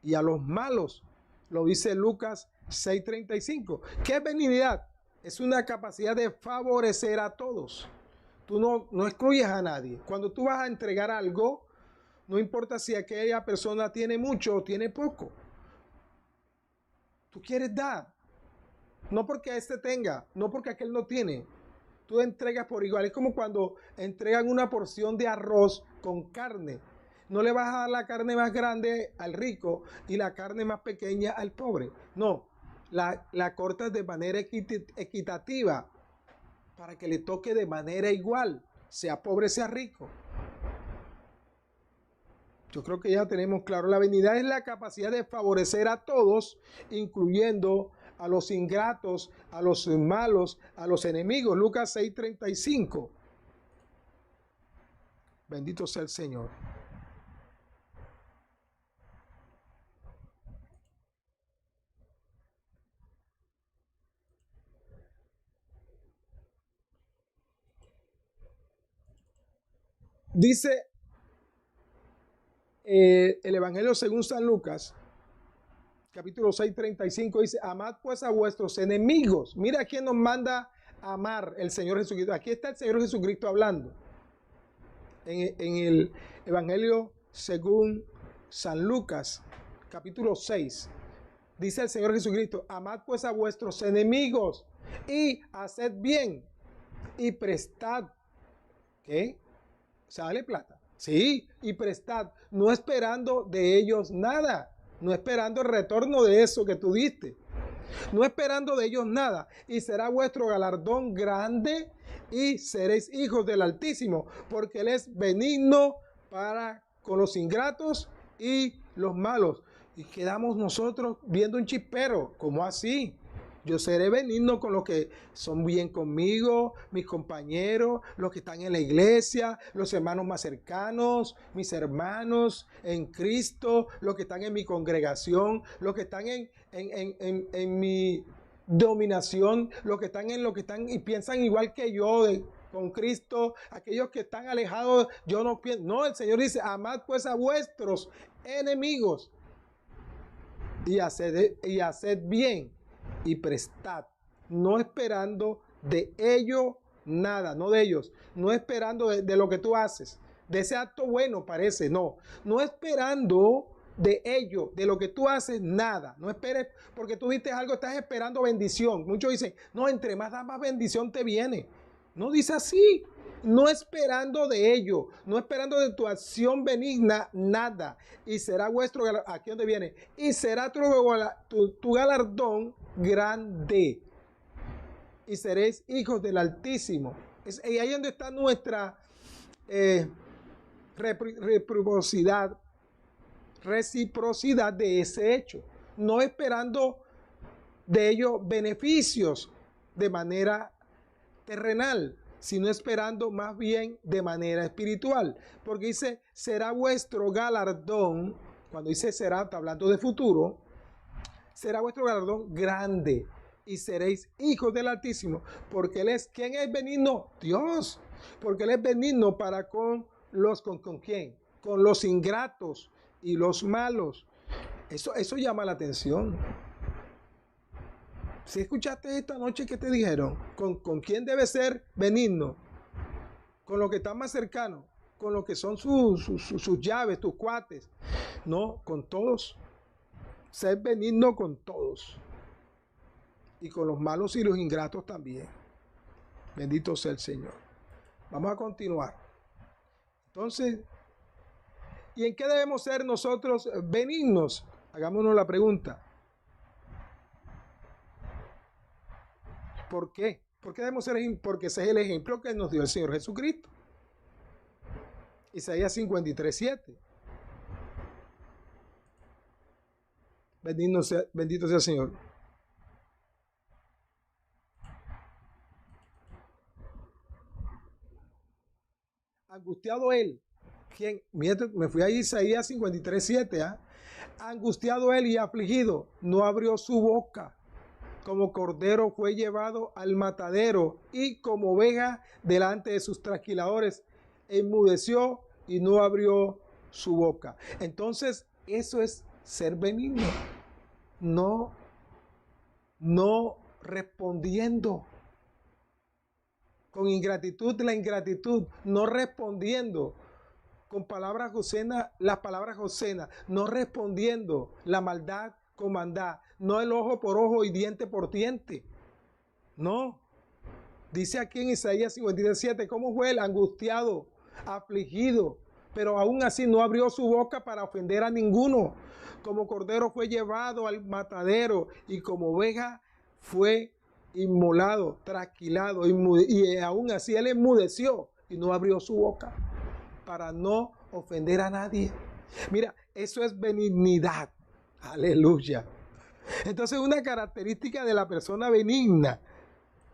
y a los malos. Lo dice Lucas 6:35. ¿Qué es benignidad? Es una capacidad de favorecer a todos. Tú no excluyes a nadie. Cuando tú vas a entregar algo, no importa si aquella persona tiene mucho o tiene poco. Tú quieres dar. No porque este tenga, no porque aquel no tiene. Tú entregas por igual. Es como cuando entregan una porción de arroz con carne. No le vas a dar la carne más grande al rico y la carne más pequeña al pobre. No, la cortas de manera equitativa para que le toque de manera igual, sea pobre, sea rico. Yo creo que ya tenemos claro. La benignidad es la capacidad de favorecer a todos, incluyendo a los ingratos, a los malos, a los enemigos. Lucas 6:35. Bendito sea el Señor. Dice el Evangelio según San Lucas, capítulo 6:35, dice: amad pues a vuestros enemigos. Mira a quién nos manda a amar el Señor Jesucristo. Aquí está el Señor Jesucristo hablando. En el Evangelio según San Lucas, capítulo 6, dice el Señor Jesucristo: amad pues a vuestros enemigos y haced bien y prestad. ¿Qué? ¿Sale plata? Sí, y prestad, no esperando de ellos nada, no esperando el retorno de eso que tú diste, no esperando de ellos nada, y será vuestro galardón grande y seréis hijos del Altísimo, porque Él es benigno para con los ingratos y los malos. Y quedamos nosotros viendo un chispero. ¿Cómo así? Yo seré benigno con los que son bien conmigo, mis compañeros, los que están en la iglesia, los hermanos más cercanos, mis hermanos en Cristo, los que están en mi congregación, los que están en mi dominación, los que están y piensan igual que yo con Cristo, aquellos que están alejados, yo no pienso. No, el Señor dice: amad pues a vuestros enemigos y haced bien y prestad, no esperando de ello nada, no de ellos, no esperando de lo que tú haces, de ese acto bueno parece, no esperando de ello, de lo que tú haces, nada. No esperes porque tú diste algo, estás esperando bendición. Muchos dicen: no, entre más da, más bendición te viene. No dice así. No esperando de ello, no esperando de tu acción benigna nada. Y será vuestro, aquí donde viene, y será tu galardón grande. Y seréis hijos del Altísimo. Y ahí es donde está nuestra reciprocidad de ese hecho. No esperando de ello beneficios de manera terrenal, sino esperando más bien de manera espiritual. Porque dice: será vuestro galardón. Cuando dice será, está hablando de futuro. Será vuestro galardón grande. y seréis hijos del Altísimo, porque Él es, ¿quién es benigno? Dios, porque Él es benigno para con los, ¿con quién? Con los ingratos y los malos. Eso llama la atención. Si escuchaste esta noche que te dijeron, ¿con quién debe ser benigno? Con los que están más cercanos, con los que son sus llaves, tus cuates. No, con todos. Ser benigno con todos. Y con los malos y los ingratos también. Bendito sea el Señor. Vamos a continuar. Entonces, ¿y en qué debemos ser nosotros benignos? Hagámonos la pregunta. ¿Por qué? ¿Por qué debemos ser? Porque ese es el ejemplo que nos dio el Señor Jesucristo. Isaías 53:7. Bendito sea el Señor. Angustiado él. ¿Quién? Me fui a Isaías 53:7. Angustiado él y afligido, no abrió su boca. Como cordero fue llevado al matadero y como oveja delante de sus trasquiladores, enmudeció y no abrió su boca. Entonces, eso es ser benigno. No respondiendo. Con ingratitud, la ingratitud, no respondiendo. Con palabras obscenas, las palabras obscenas, no respondiendo la maldad con maldad, no el ojo por ojo y diente por diente. No. Dice aquí en Isaías 57, ¿cómo fue el angustiado, afligido? Pero aún así no abrió su boca para ofender a ninguno. Como cordero fue llevado al matadero y como oveja fue inmolado, trasquilado, y aún así él enmudeció y no abrió su boca para no ofender a nadie. Mira, eso es benignidad. Aleluya. Entonces, una característica de la persona benigna,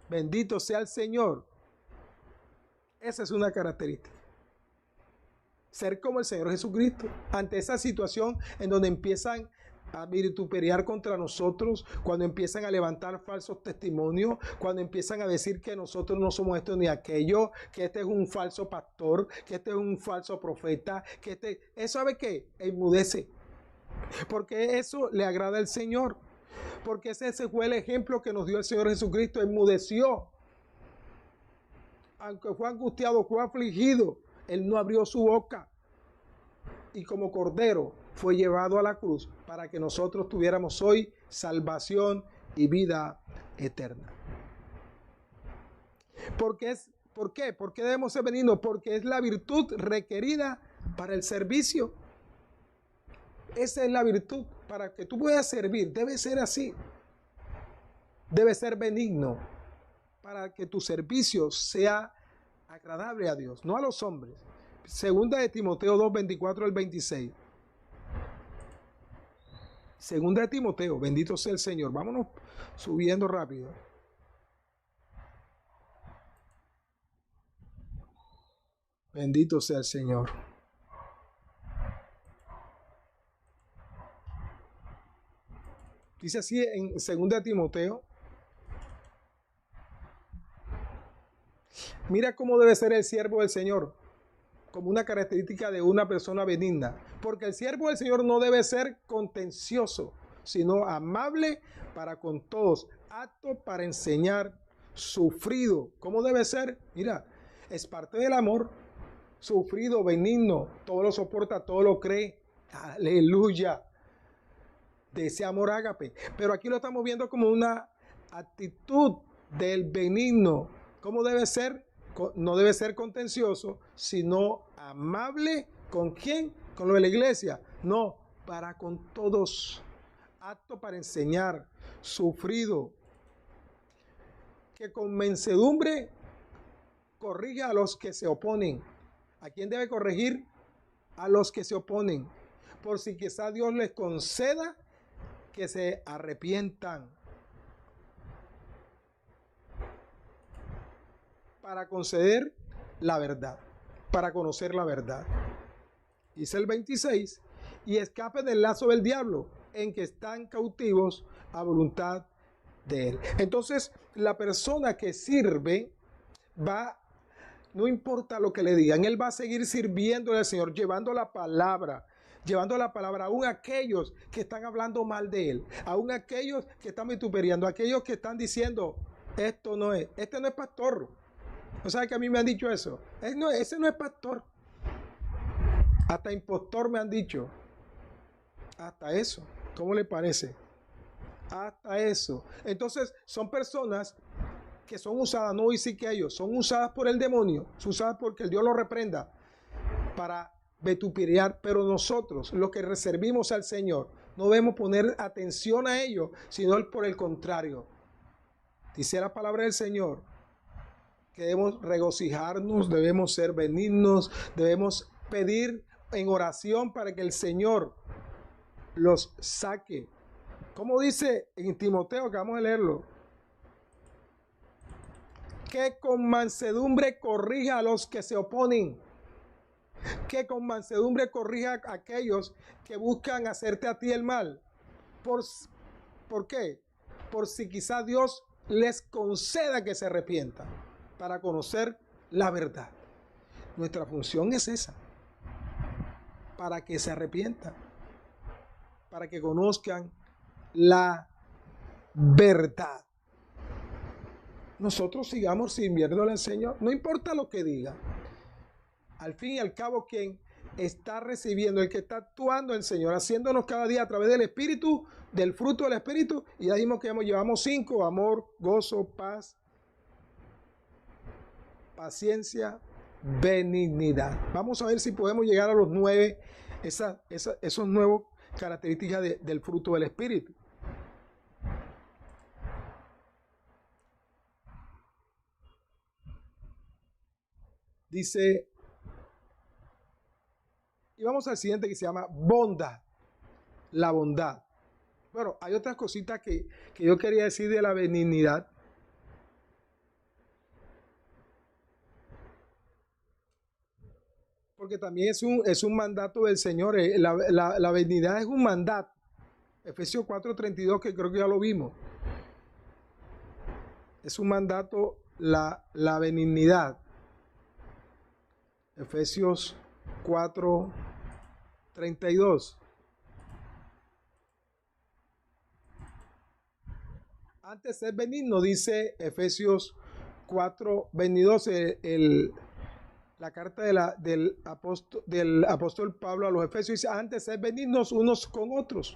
bendito sea el Señor, esa es una característica. Ser como el Señor Jesucristo ante esa situación en donde empiezan a vituperiar contra nosotros, cuando empiezan a levantar falsos testimonios, cuando empiezan a decir que nosotros no somos esto ni aquello, que este es un falso pastor, que este es un falso profeta, que ¿eso sabe qué? Enmudece. Porque eso le agrada al Señor. Porque ese fue el ejemplo que nos dio el Señor Jesucristo. Enmudeció. Aunque fue angustiado, fue afligido, Él no abrió su boca. Y como cordero fue llevado a la cruz para que nosotros tuviéramos hoy salvación y vida eterna. ¿Por qué? ¿Por qué debemos ser benignos? Porque es la virtud requerida para el servicio. Esa es la virtud. Para que tú puedas servir, debe ser así. Debe ser benigno para que tu servicio sea agradable a Dios, no a los hombres. Segunda de Timoteo 2, 24 al 26. Segunda de Timoteo, bendito sea el Señor. Vámonos subiendo rápido. Bendito sea el Señor. Dice así en 2 Timoteo. Mira cómo debe ser el siervo del Señor, como una característica de una persona benigna. Porque el siervo del Señor no debe ser contencioso, sino amable para con todos, apto para enseñar, sufrido. ¿Cómo debe ser? Mira, es parte del amor, sufrido, benigno, todo lo soporta, todo lo cree. Aleluya. De ese amor ágape. Pero aquí lo estamos viendo como una actitud del benigno. ¿Cómo debe ser? No debe ser contencioso, sino amable. ¿Con quién? Con lo de la iglesia. No, para con todos. Apto para enseñar, sufrido. Que con mansedumbre corrige a los que se oponen. ¿A quién debe corregir? A los que se oponen. Por si quizá Dios les conceda que se arrepientan. Para conceder la verdad, para conocer la verdad. Dice el 26, y escape del lazo del diablo, en que están cautivos a voluntad de Él. Entonces, la persona que sirve va, no importa lo que le digan, Él va a seguir sirviéndole al Señor, llevando la palabra aún a aquellos que están hablando mal de Él, aún a aquellos que están vituperiando, a aquellos que están diciendo, este no es pastor. ¿No sabe que a mí me han dicho eso? Ese no es pastor. Hasta impostor me han dicho. Hasta eso. ¿Cómo le parece? Hasta eso. Entonces son personas que son usadas, no voy a decir que ellos, son usadas por el demonio, son usadas porque el Dios los reprenda para vituperiar, pero nosotros, los que servimos al Señor, no debemos poner atención a ellos, sino por el contrario. Dice la palabra del Señor que debemos regocijarnos, debemos ser benignos, debemos pedir en oración para que el Señor los saque. Como dice en Timoteo, acabamos de leerlo, que con mansedumbre corrija a los que se oponen, que con mansedumbre corrija a aquellos que buscan hacerte a ti el mal. ¿Por qué? Por si quizá Dios les conceda que se arrepientan para conocer la verdad. Nuestra función es esa, para que se arrepientan, para que conozcan la verdad. Nosotros sigamos sirviéndole al Señor, no importa lo que diga. Al fin y al cabo, quien está recibiendo, el que está actuando el Señor, haciéndonos cada día a través del Espíritu, del fruto del Espíritu, y ya dijimos que llevamos 5, amor, gozo, paz, paciencia, benignidad. Vamos a ver si podemos llegar a los 9, esos nuevos características del fruto del Espíritu. Dice, y vamos al siguiente que se llama bondad, la bondad. Bueno, hay otras cositas que yo quería decir de la benignidad. Porque también es un mandato del Señor. La benignidad es un mandato. Efesios 4:32, que creo que ya lo vimos. Es un mandato la benignidad. Efesios 4:32. Antes de ser benigno, dice Efesios 4:22, la carta del apóstol Pablo a los Efesios, dice, antes de ser benignos unos con otros,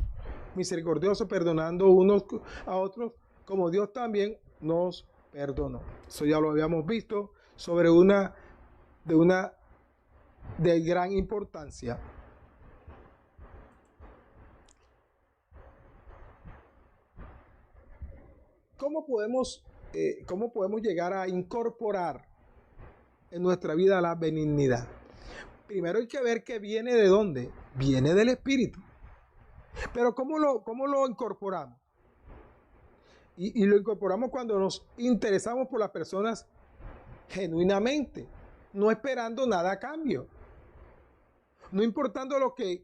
misericordiosos, perdonando unos a otros, como Dios también nos perdonó. Eso ya lo habíamos visto, sobre de gran importancia. ¿Cómo podemos llegar a incorporar en nuestra vida la benignidad? Primero hay que ver que viene de dónde. Viene del Espíritu. Pero ¿cómo lo incorporamos? Y lo incorporamos cuando nos interesamos por las personas genuinamente, no esperando nada a cambio. No importando lo que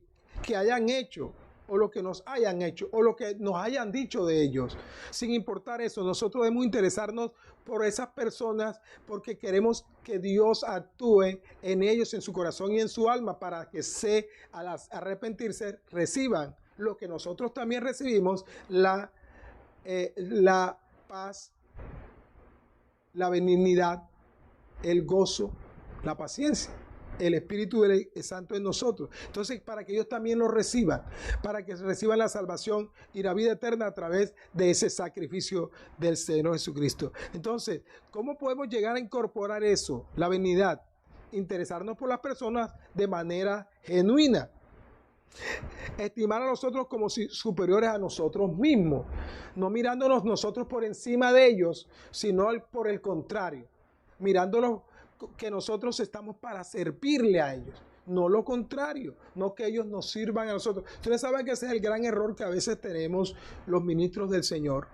hayan hecho, o lo que nos hayan hecho, o lo que nos hayan dicho de ellos. Sin importar eso, nosotros debemos interesarnos por esas personas porque queremos que Dios actúe en ellos, en su corazón y en su alma, para que al arrepentirse reciban lo que nosotros también recibimos, la paz, la benignidad, el gozo, la paciencia, el Espíritu Santo en nosotros. Entonces, para que ellos también lo reciban, para que reciban la salvación y la vida eterna a través de ese sacrificio del Señor Jesucristo. Entonces, ¿cómo podemos llegar a incorporar eso? La benignidad, interesarnos por las personas de manera genuina. Estimar a nosotros como superiores a nosotros mismos, no mirándonos nosotros por encima de ellos, sino por el contrario, mirándolos que nosotros estamos para servirle a ellos, no lo contrario, no que ellos nos sirvan a nosotros. Ustedes saben que ese es el gran error que a veces tenemos los ministros del Señor,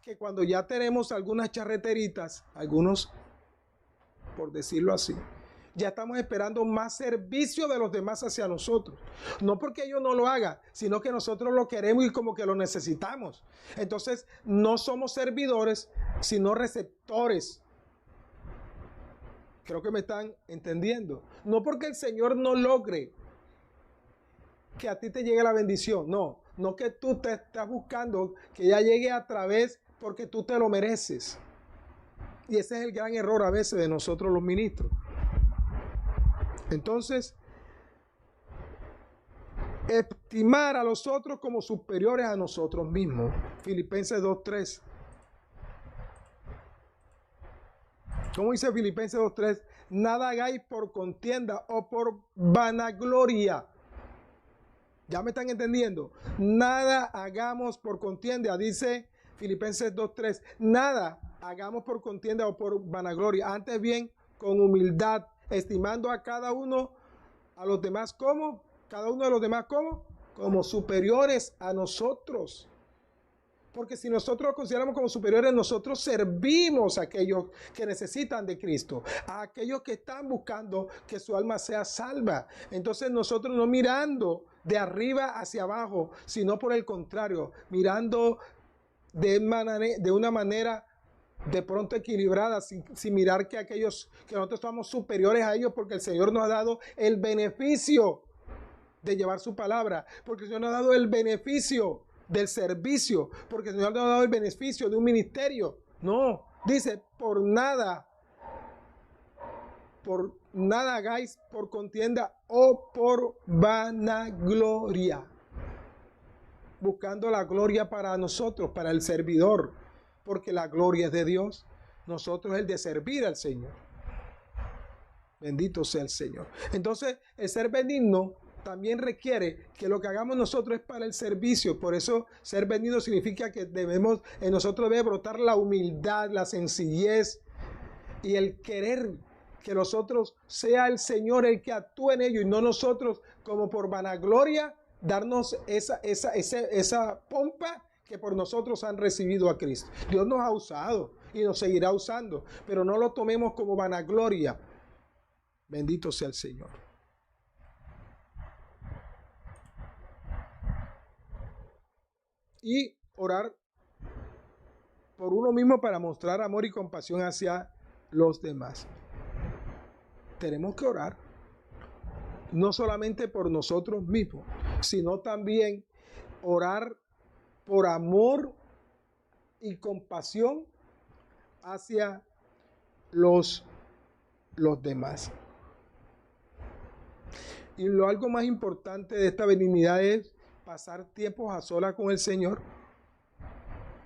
que cuando ya tenemos algunas charreteritas, algunos, por decirlo así, Ya estamos esperando más servicio de los demás hacia nosotros. No porque ellos no lo hagan, sino que nosotros lo queremos y como que lo necesitamos. Entonces, no somos servidores, sino receptores. Creo que me están entendiendo. No porque el Señor no logre que a ti te llegue la bendición. No, no que tú te estás buscando que ya llegue a través porque tú te lo mereces. Y ese es el gran error a veces de nosotros los ministros. Entonces, estimar a los otros como superiores a nosotros mismos. Filipenses 2:3. ¿Cómo dice Filipenses 2:3? Nada hagáis por contienda o por vanagloria. ¿Ya me están entendiendo? Nada hagamos por contienda, dice Filipenses 2:3. Nada hagamos por contienda o por vanagloria. Antes bien, con humildad, estimando a cada uno a los demás como, cada uno de los demás como superiores a nosotros. Porque si nosotros los consideramos como superiores, nosotros servimos a aquellos que necesitan de Cristo, a aquellos que están buscando que su alma sea salva. Entonces nosotros no mirando de arriba hacia abajo, sino por el contrario, mirando de una manera de pronto equilibrada, sin mirar que aquellos que nosotros somos superiores a ellos, porque el Señor nos ha dado el beneficio de llevar su palabra, porque el Señor nos ha dado el beneficio del servicio, porque el Señor nos ha dado el beneficio de un ministerio. No, dice, por nada hagáis por contienda o por vanagloria, buscando la gloria para nosotros, para el servidor, porque la gloria es de Dios. Nosotros es el de servir al Señor. Bendito sea el Señor. Entonces, el ser benigno también requiere que lo que hagamos nosotros es para el servicio. Por eso, ser benigno significa que en nosotros debe brotar la humildad, la sencillez y el querer que nosotros sea el Señor el que actúe en ello y no nosotros como por vanagloria darnos esa pompa que por nosotros han recibido a Cristo. Dios nos ha usado y nos seguirá usando, pero no lo tomemos como vanagloria. Bendito sea el Señor. Y orar por uno mismo para mostrar amor y compasión hacia los demás. Tenemos que orar no solamente por nosotros mismos, sino también orar por amor y compasión hacia los demás. Y algo más importante de esta benignidad es pasar tiempos a solas con el Señor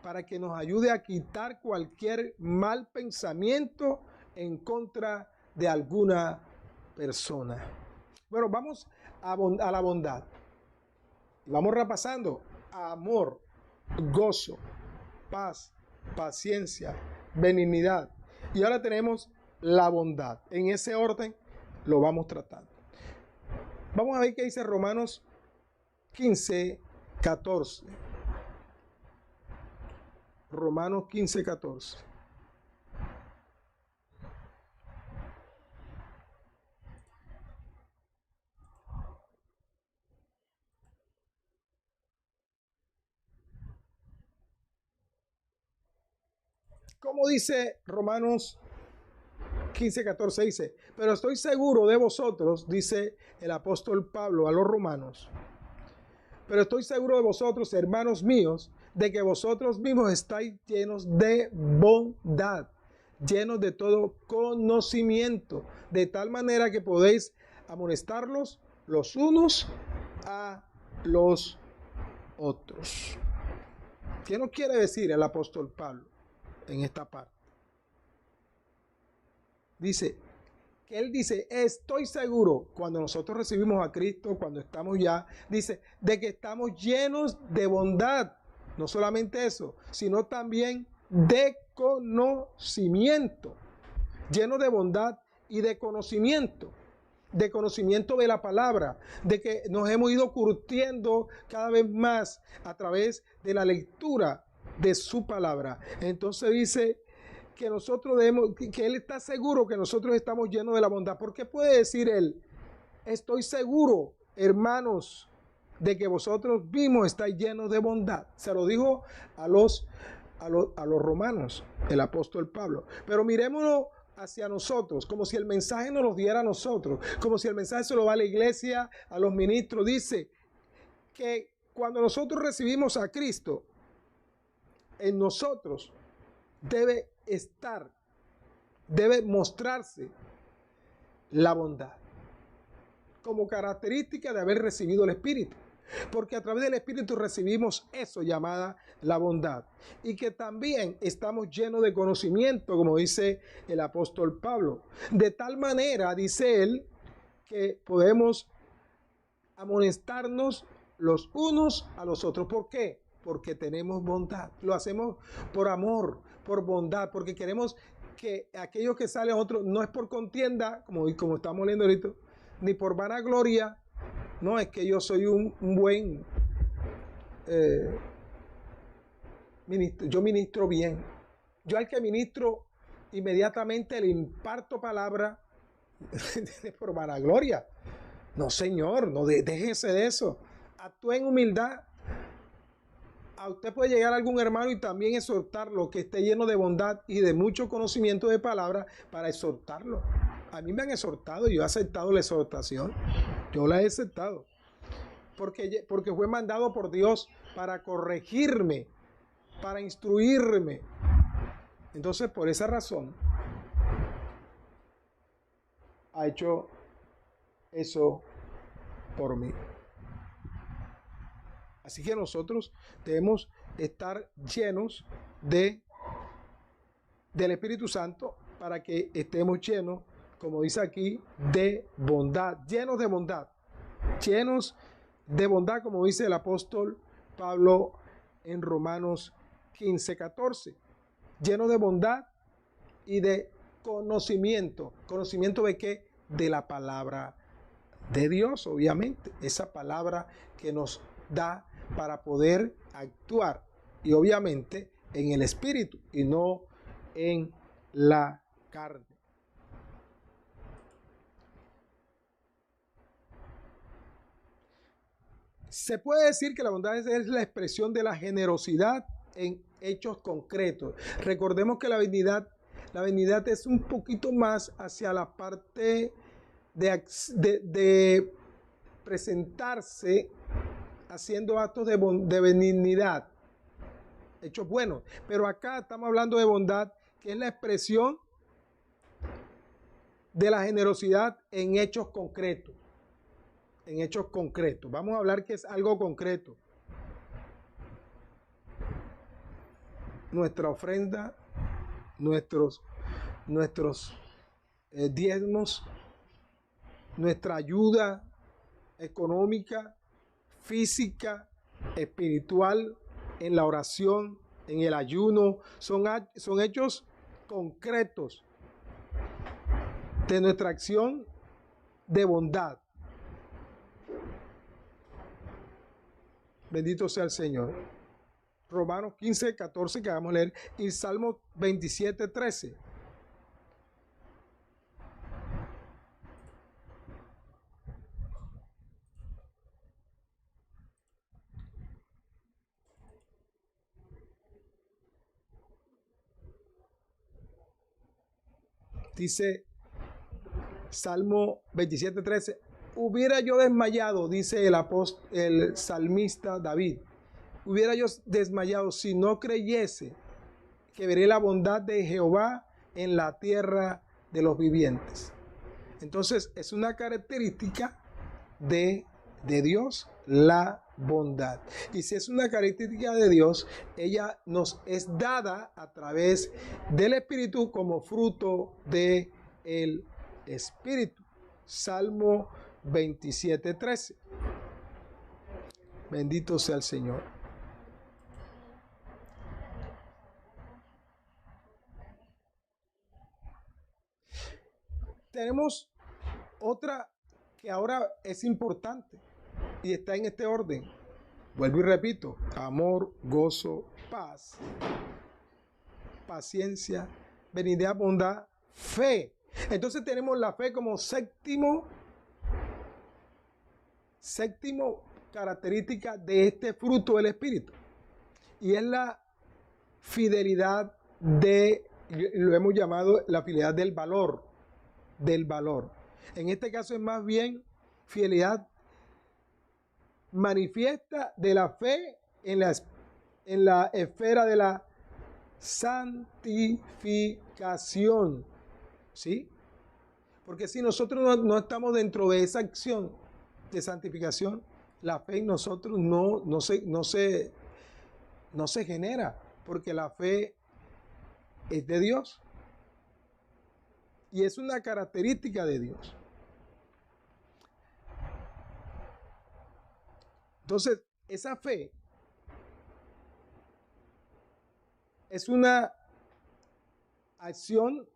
para que nos ayude a quitar cualquier mal pensamiento en contra de alguna persona. Bueno, vamos a la bondad. Vamos repasando. Amor, gozo, paz, paciencia, benignidad. Y ahora tenemos la bondad. En ese orden lo vamos tratando. Vamos a ver qué dice Romanos 15:14. Romanos 15:14. ¿Cómo dice Romanos 15:14? Dice, pero estoy seguro de vosotros, dice el apóstol Pablo a los romanos, pero estoy seguro de vosotros, hermanos míos, de que vosotros mismos estáis llenos de bondad, llenos de todo conocimiento, de tal manera que podéis amonestarlos los unos a los otros. ¿Qué nos quiere decir el apóstol Pablo en esta parte? Dice, que él dice, estoy seguro, cuando nosotros recibimos a Cristo, cuando estamos ya, dice, de que estamos llenos de bondad. No solamente eso, sino también de conocimiento. Llenos de bondad y de conocimiento de la palabra, de que nos hemos ido curtiendo cada vez más a través de la lectura de su palabra. Entonces dice que nosotros debemos, que Él está seguro que nosotros estamos llenos de la bondad. ¿Por qué puede decir Él? Estoy seguro, hermanos, de que vosotros mismos estáis llenos de bondad. Se lo dijo a los romanos, el apóstol Pablo. Pero miremoslo hacia nosotros, como si el mensaje nos lo diera a nosotros, como si el mensaje se lo va a la iglesia, a los ministros. Dice que cuando nosotros recibimos a Cristo, en nosotros debe estar, debe mostrarse la bondad como característica de haber recibido el Espíritu, porque a través del Espíritu recibimos eso llamada la bondad, y que también estamos llenos de conocimiento, como dice el apóstol Pablo, de tal manera, dice él, que podemos amonestarnos los unos a los otros. ¿Por qué? Porque tenemos bondad. Lo hacemos por amor, por bondad, porque queremos que aquello que sale a otros no es por contienda, como estamos leyendo ahorita, ni por vanagloria. No es que yo soy un buen ministro, yo ministro bien. Yo al que ministro inmediatamente le imparto palabra por vanagloria. No, señor, no déjese de eso. Actúe en humildad. A usted puede llegar algún hermano y también exhortarlo, que esté lleno de bondad y de mucho conocimiento de palabra, para exhortarlo. A mí me han exhortado y yo he aceptado la exhortación. Yo la he aceptado. Porque fue mandado por Dios para corregirme, para instruirme. Entonces, por esa razón, ha hecho eso por mí. Así que nosotros debemos estar llenos del Espíritu Santo, para que estemos llenos, como dice aquí, de bondad, llenos de bondad, como dice el apóstol Pablo en Romanos 15:14, llenos de bondad y de conocimiento. ¿Conocimiento de qué? De la palabra de Dios, obviamente, esa palabra que nos da para poder actuar, y obviamente en el Espíritu y no en la carne. Se puede decir que la bondad es la expresión de la generosidad en hechos concretos. Recordemos que la benignidad es un poquito más hacia la parte de presentarse haciendo actos de benignidad, hechos buenos. Pero acá estamos hablando de bondad, que es la expresión de la generosidad en hechos concretos. En hechos concretos. Vamos a hablar que es algo concreto. Nuestra ofrenda, nuestros diezmos, nuestra ayuda económica, física, espiritual, en la oración, en el ayuno, son hechos concretos de nuestra acción de bondad. Bendito sea el Señor. Romanos 15:14 que vamos a leer, y Salmo 27:13. Dice Salmo 27:13, hubiera yo desmayado, dice el salmista David, hubiera yo desmayado si no creyese que veré la bondad de Jehová en la tierra de los vivientes. Entonces es una característica de Dios, la bondad. Y si es una característica de Dios, ella nos es dada a través del Espíritu como fruto del Espíritu. Salmo 27:13. Bendito sea el Señor. Tenemos otra que ahora es importante y está en este orden. Vuelvo y repito: amor, gozo, paz, paciencia, venidera bondad, fe. Entonces tenemos la fe como séptimo característica de este fruto del Espíritu. Y es la fidelidad lo hemos llamado la fidelidad del valor. En este caso es más bien fidelidad manifiesta de la fe en la esfera de la santificación. ¿Sí? Porque si nosotros no estamos dentro de esa acción de santificación, la fe en nosotros no se genera, porque la fe es de Dios y es una característica de Dios. Entonces, esa fe es una acción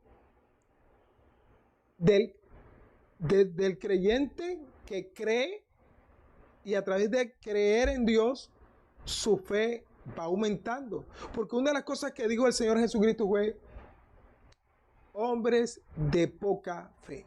del creyente que cree, y a través de creer en Dios, su fe va aumentando. Porque una de las cosas que dijo el Señor Jesucristo fue: hombres de poca fe.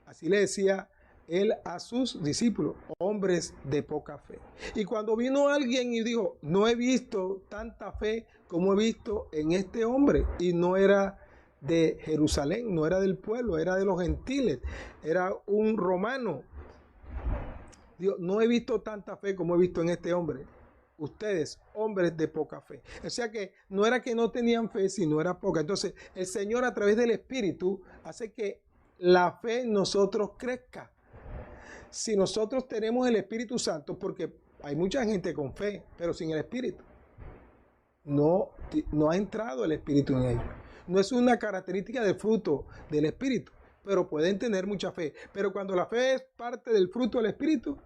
Así le decía él a sus discípulos, hombres de poca fe. Y cuando vino alguien y dijo: no he visto tanta fe como he visto en este hombre, y no era de Jerusalén, no era del pueblo, era de los gentiles, era un romano. Dios, no he visto tanta fe como he visto en este hombre. Ustedes, hombres de poca fe. O sea que no era que no tenían fe, sino era poca. Entonces, el Señor, a través del Espíritu, hace que la fe en nosotros crezca. Si nosotros tenemos el Espíritu Santo, porque hay mucha gente con fe, pero sin el Espíritu, no ha entrado el Espíritu en ellos. No es una característica del fruto del Espíritu, pero pueden tener mucha fe. Pero cuando la fe es parte del fruto del Espíritu,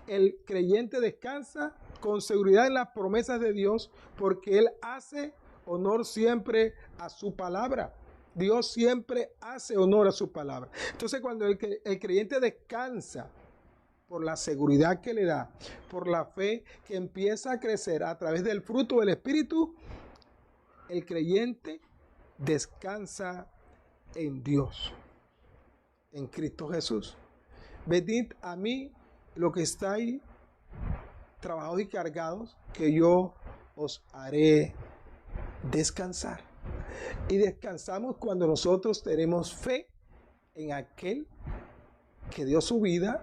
el creyente descansa con seguridad en las promesas de Dios, porque él hace honor siempre a su palabra. Dios siempre hace honor a su palabra. Entonces, cuando el creyente descansa por la seguridad que le da, por la fe que empieza a crecer a través del fruto del Espíritu, el creyente descansa en Dios, en Cristo Jesús. Venid a mí lo que estáis trabajados y cargados, que yo os haré descansar. Y descansamos cuando nosotros tenemos fe en aquel que dio su vida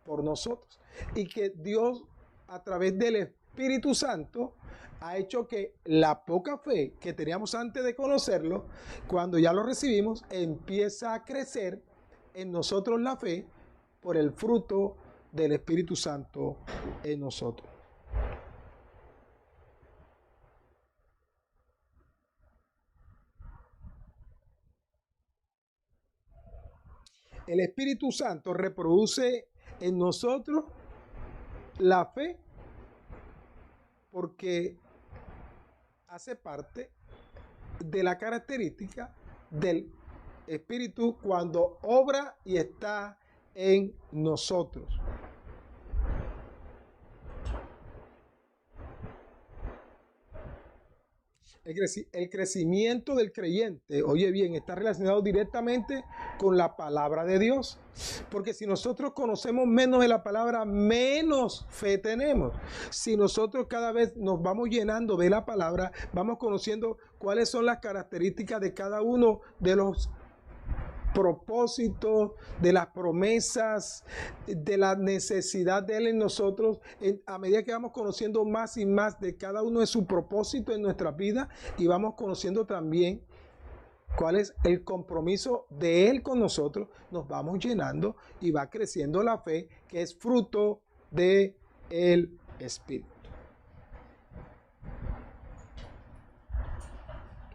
por nosotros, y que Dios, a través del Espíritu Santo, ha hecho que la poca fe que teníamos antes de conocerlo, cuando ya lo recibimos, empieza a crecer en nosotros la fe por el fruto del Espíritu Santo en nosotros. El Espíritu Santo reproduce en nosotros la fe porque hace parte de la característica del Espíritu cuando obra y está en nosotros. El crecimiento del creyente, oye bien, está relacionado directamente con la palabra de Dios. Porque si nosotros conocemos menos de la palabra, menos fe tenemos. Si nosotros cada vez nos vamos llenando de la palabra, vamos conociendo cuáles son las características de cada uno de los propósitos, de las promesas, de la necesidad de Él en nosotros, a medida que vamos conociendo más y más de cada uno de su propósito en nuestra vida, y vamos conociendo también cuál es el compromiso de Él con nosotros, nos vamos llenando y va creciendo la fe, que es fruto del Espíritu.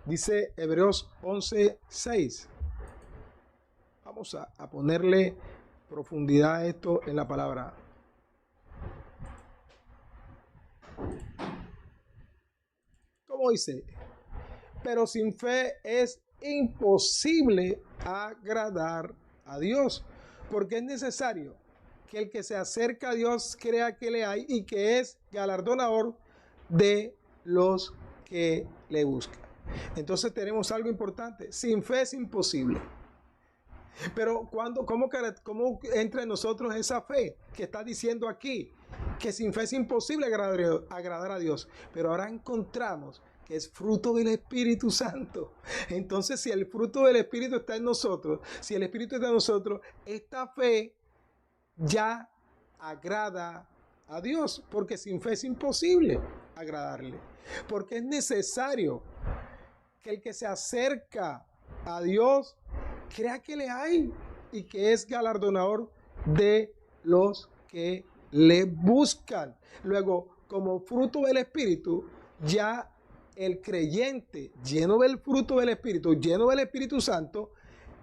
Dice Hebreos 11:6. Vamos a ponerle profundidad a esto en la palabra. ¿Cómo dice? Pero sin fe es imposible agradar a Dios, porque es necesario que el que se acerca a Dios crea que le hay y que es galardonador de los que le buscan. Entonces tenemos algo importante. Sin fe es imposible. Pero ¿cómo entra en nosotros esa fe que está diciendo aquí? Que sin fe es imposible agradar a Dios. Pero ahora encontramos que es fruto del Espíritu Santo. Entonces, si el fruto del Espíritu está en nosotros, si el Espíritu está en nosotros, esta fe ya agrada a Dios, porque sin fe es imposible agradarle. Porque es necesario que el que se acerca a Dios crea que le hay y que es galardonador de los que le buscan. Luego, como fruto del Espíritu, ya el creyente lleno del fruto del Espíritu, lleno del Espíritu Santo,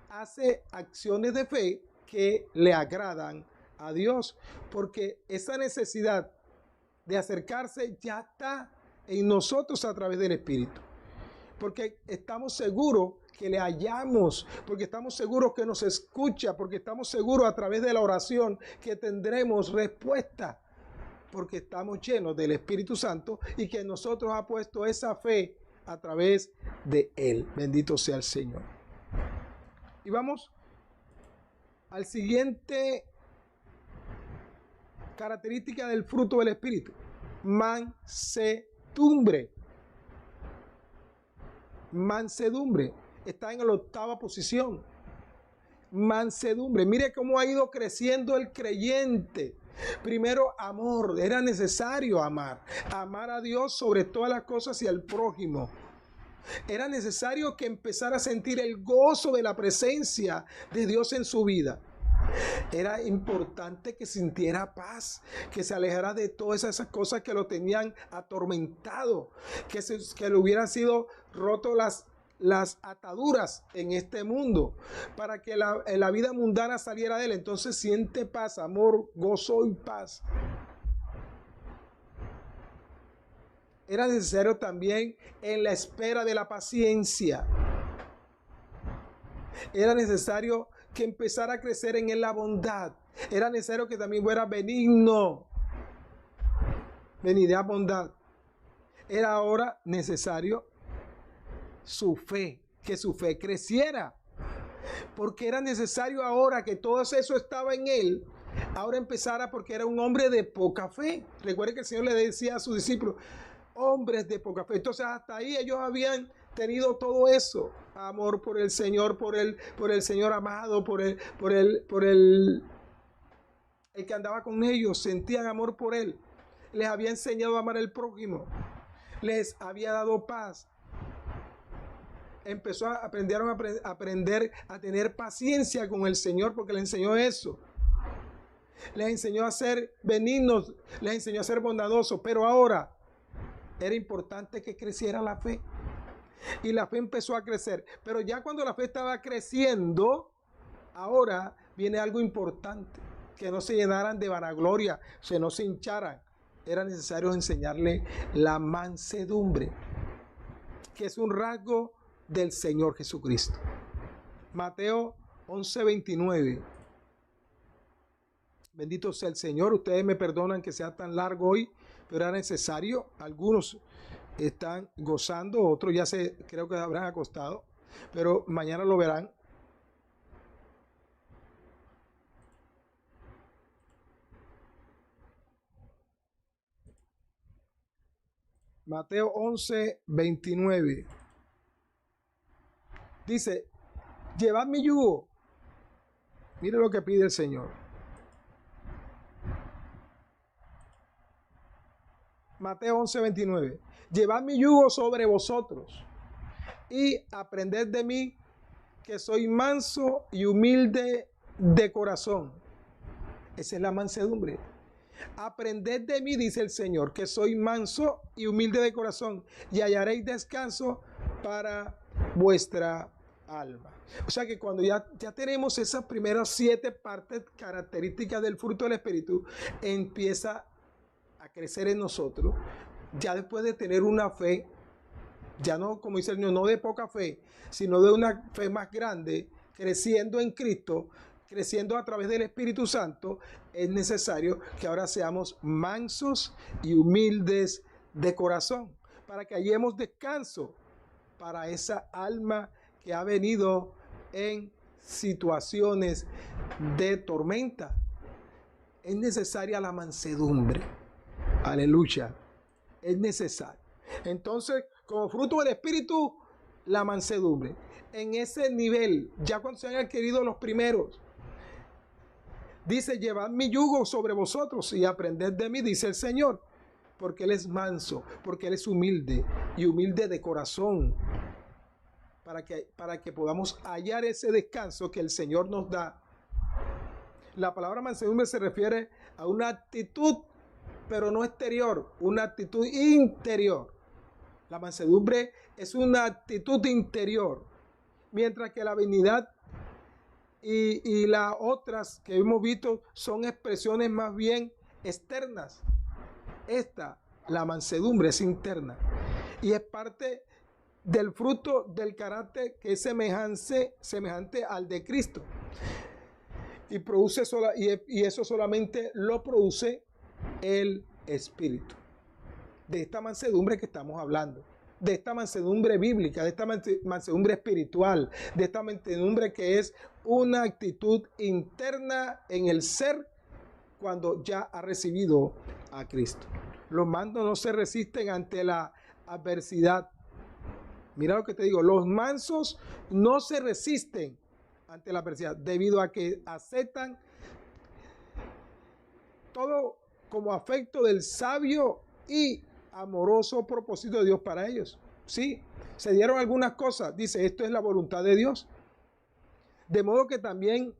hace acciones de fe que le agradan a Dios, porque esa necesidad de acercarse ya está en nosotros a través del Espíritu, porque estamos seguros que le hallamos, porque estamos seguros que nos escucha, porque estamos seguros a través de la oración que tendremos respuesta, porque estamos llenos del Espíritu Santo y que nosotros ha puesto esa fe a través de Él. Bendito sea el Señor. Y vamos al siguiente característica del fruto del Espíritu: mansedumbre. Mansedumbre está en la 8ª posición. Mansedumbre. Mire cómo ha ido creciendo el creyente. Primero, amor. Era necesario amar a Dios sobre todas las cosas y al prójimo. Era necesario que empezara a sentir el gozo de la presencia de Dios en su vida. Era importante que sintiera paz, que se alejara de todas esas cosas que lo tenían atormentado, que le hubieran sido roto las ataduras en este mundo, para que la vida mundana saliera de él. Entonces siente paz, amor, gozo y paz. Era necesario también en la espera de la paciencia. Era necesario que empezara a crecer en él la bondad. Era necesario que también fuera benigno. Benignidad, bondad. Era ahora necesario su fe, que su fe creciera. Porque era necesario ahora que todo eso estaba en él, ahora empezara, porque era un hombre de poca fe. Recuerde que el Señor le decía a sus discípulos, hombres de poca fe. Entonces hasta ahí ellos habían tenido todo eso, amor por el Señor, por el Señor amado, por el que andaba con ellos, sentían amor por él, les había enseñado a amar al prójimo, les había dado paz. Aprendieron a aprender a tener paciencia con el Señor, porque les enseñó eso. Les enseñó a ser benignos, les enseñó a ser bondadosos, pero ahora era importante que creciera la fe. Y la fe empezó a crecer. Pero ya cuando la fe estaba creciendo, ahora viene algo importante: que no se llenaran de vanagloria, que no se hincharan. Era necesario enseñarle la mansedumbre, que es un rasgo del Señor Jesucristo. Mateo 11:29. Bendito sea el Señor. Ustedes me perdonan que sea tan largo hoy, pero era necesario. Algunos están gozando, otros ya creo que habrán acostado, pero mañana lo verán. Mateo 11:29 dice: llevad mi yugo. Mire lo que pide el Señor. Mateo 11:29. Llevad mi yugo sobre vosotros y aprended de mí, que soy manso y humilde de corazón. Esa es la mansedumbre. Aprended de mí, dice el Señor, que soy manso y humilde de corazón, y hallaréis descanso para vuestra alma. O sea que cuando ya tenemos esas primeras 7 partes características del fruto del Espíritu, empieza a crecer en nosotros. Ya después de tener una fe, ya no, como dice el Señor, no de poca fe, sino de una fe más grande, creciendo en Cristo, creciendo a través del Espíritu Santo, es necesario que ahora seamos mansos y humildes de corazón, para que hallemos descanso para esa alma que ha venido en situaciones de tormenta. Es necesaria la mansedumbre. Aleluya. Es necesario. Entonces, como fruto del Espíritu, la mansedumbre. En ese nivel, ya cuando se han adquirido los primeros, dice: llevad mi yugo sobre vosotros y aprended de mí, dice el Señor, porque Él es manso, porque Él es humilde y humilde de corazón, para que podamos hallar ese descanso que el Señor nos da. La palabra mansedumbre se refiere a una actitud, pero no exterior, una actitud interior. La mansedumbre es una actitud interior, mientras que la benignidad y las otras que hemos visto son expresiones más bien externas. La mansedumbre es interna y es parte del fruto del carácter que es semejante al de Cristo. Y eso solamente lo produce el Espíritu. De esta mansedumbre que estamos hablando, de esta mansedumbre bíblica, de esta mansedumbre espiritual, de esta mansedumbre que es una actitud interna en el ser cuando ya ha recibido a Cristo. Los mansos no se resisten ante la adversidad. Mira lo que te digo, los mansos no se resisten ante la adversidad debido a que aceptan todo como afecto del sabio y amoroso propósito de Dios para ellos. Sí, se dieron algunas cosas, dice, esto es la voluntad de Dios. De modo que también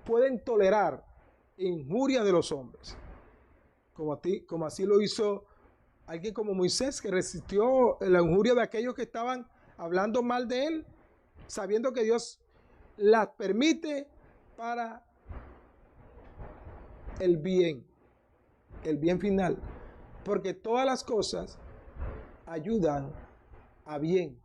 pueden tolerar injurias de los hombres, como así lo hizo alguien como Moisés, que resistió la injuria de aquellos que estaban hablando mal de él, sabiendo que Dios las permite para el bien final, porque todas las cosas ayudan a bien.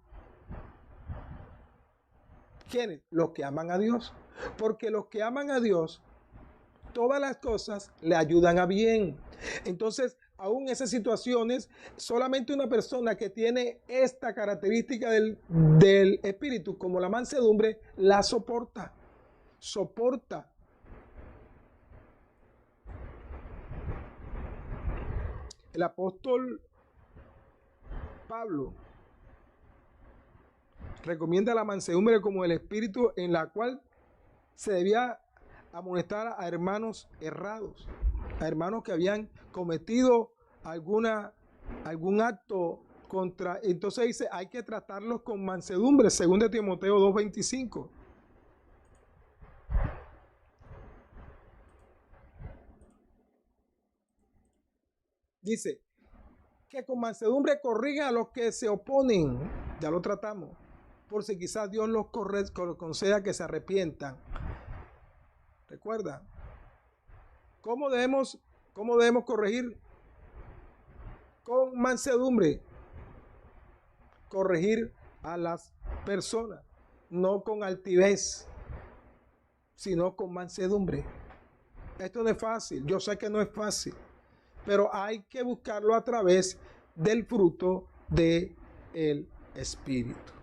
¿Quiénes? Los que aman a Dios, porque los que aman a Dios, todas las cosas le ayudan a bien. Entonces, aún en esas situaciones, solamente una persona que tiene esta característica del espíritu, como la mansedumbre, la soporta. El apóstol Pablo recomienda la mansedumbre como el espíritu en la cual se debía amonestar a hermanos errados, a hermanos que habían cometido algún acto contra. Entonces dice, hay que tratarlos con mansedumbre, 2 Timoteo 2:25. Dice que con mansedumbre corrijan a los que se oponen. Ya lo tratamos. Por si quizás Dios los conceda que se arrepientan. Recuerda, ¿cómo debemos corregir? Con mansedumbre. Corregir a las personas, no con altivez, sino con mansedumbre. Esto no es fácil, yo sé que no es fácil, pero hay que buscarlo a través del fruto del Espíritu.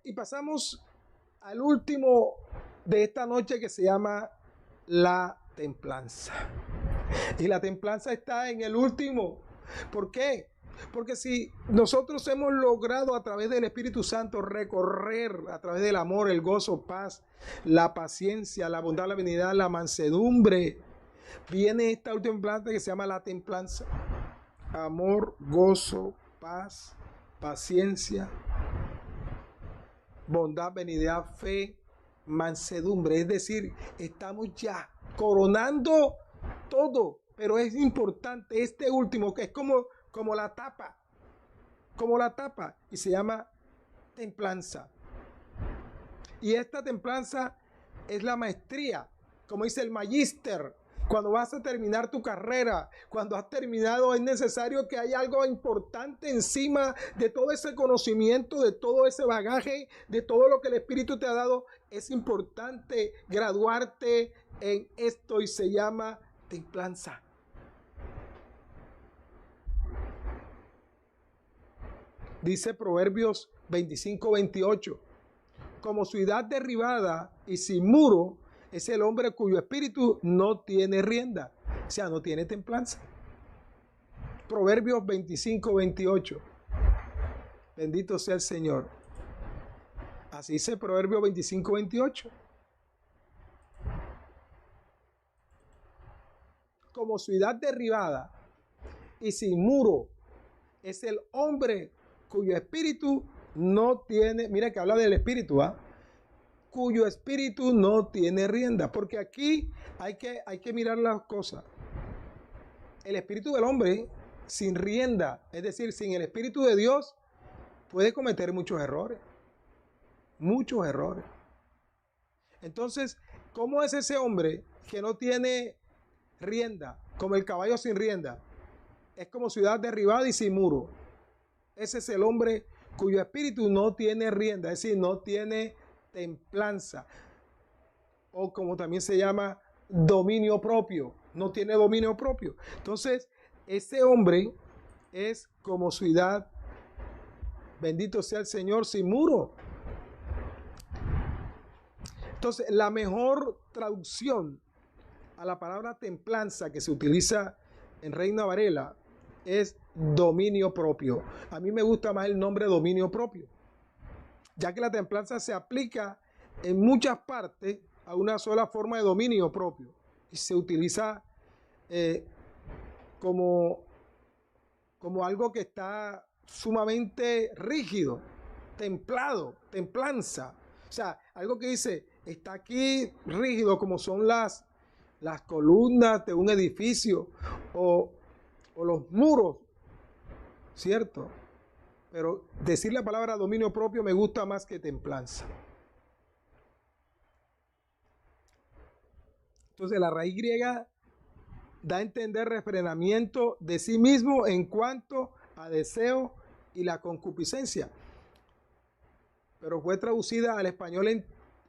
Y pasamos al último de esta noche, que se llama la templanza. Y la templanza está en el último. ¿Por qué? Porque si nosotros hemos logrado a través del Espíritu Santo recorrer a través del amor, el gozo, paz, la paciencia, la bondad, la benignidad, la mansedumbre, viene esta última templanza que se llama la templanza. Amor, gozo, paz, paciencia, bondad, benignidad, fe, mansedumbre. Es decir, estamos ya coronando todo, pero es importante este último, que es como la tapa, y se llama templanza. Y esta templanza es la maestría, como dice el magíster. Cuando vas a terminar tu carrera, cuando has terminado, es necesario que haya algo importante encima de todo ese conocimiento, de todo ese bagaje, de todo lo que el Espíritu te ha dado. Es importante graduarte en esto y se llama templanza. Dice Proverbios 25-28. Como ciudad derribada y sin muro es el hombre cuyo espíritu no tiene rienda, o sea, no tiene templanza. Proverbios 25-28. Bendito sea el Señor. Así dice Proverbios 25-28. Como ciudad derribada y sin muro es el hombre cuyo espíritu no tiene, mira que habla del espíritu, cuyo espíritu no tiene rienda, porque aquí hay que mirar las cosas. El espíritu del hombre sin rienda, es decir, sin el espíritu de Dios, puede cometer muchos errores. Muchos errores. Entonces, ¿cómo es ese hombre que no tiene rienda, como el caballo sin rienda? Es como ciudad derribada y sin muro. Ese es el hombre cuyo espíritu no tiene rienda, es decir, no tiene templanza. O como también se llama, dominio propio. No tiene dominio propio. Entonces, ese hombre es como ciudad, bendito sea el Señor, sin muro. Entonces, la mejor traducción a la palabra templanza que se utiliza en Reina Varela es dominio propio. A mí me gusta más el nombre dominio propio, ya que la templanza se aplica en muchas partes a una sola forma de dominio propio y se utiliza como algo que está sumamente rígido, templado, templanza. O sea, algo que dice, está aquí rígido como son las columnas de un edificio o los muros, ¿cierto? Pero decir la palabra dominio propio me gusta más que templanza. Entonces la raíz griega da a entender refrenamiento de sí mismo en cuanto a deseo y la concupiscencia, pero fue traducida al español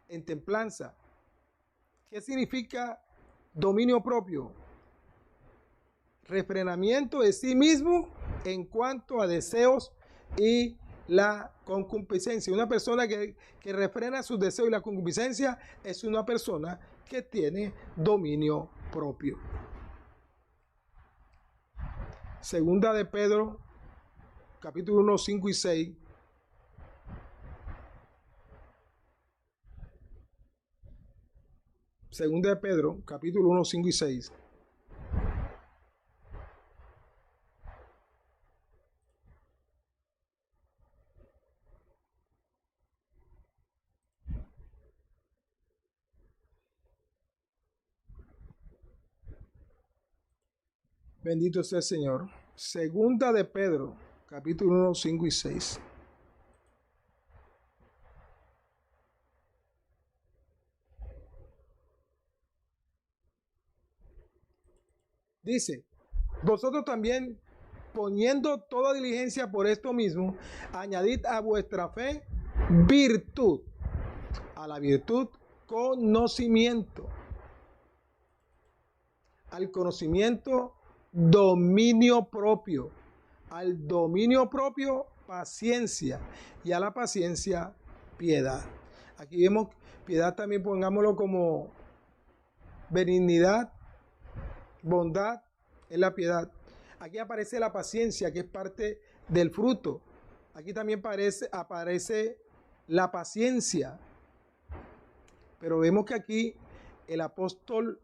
en templanza. ¿Qué significa dominio propio? Refrenamiento de sí mismo en cuanto a deseos y la concupiscencia. Una persona que refrena sus deseos y la concupiscencia es una persona que tiene dominio propio. Segunda de Pedro, capítulo 1, 5 y 6. Segunda de Pedro, capítulo 1, 5 y 6. Bendito sea el Señor. Segunda de Pedro, capítulo 1, 5 y 6. Dice, vosotros también, poniendo toda diligencia por esto mismo, añadid a vuestra fe virtud, a la virtud conocimiento, al conocimiento dominio propio, al dominio propio paciencia y a la paciencia piedad. Aquí vemos piedad, también pongámoslo como benignidad, bondad es la piedad. Aquí aparece la paciencia, que es parte del fruto. Aquí también aparece la paciencia. Pero vemos que aquí el apóstol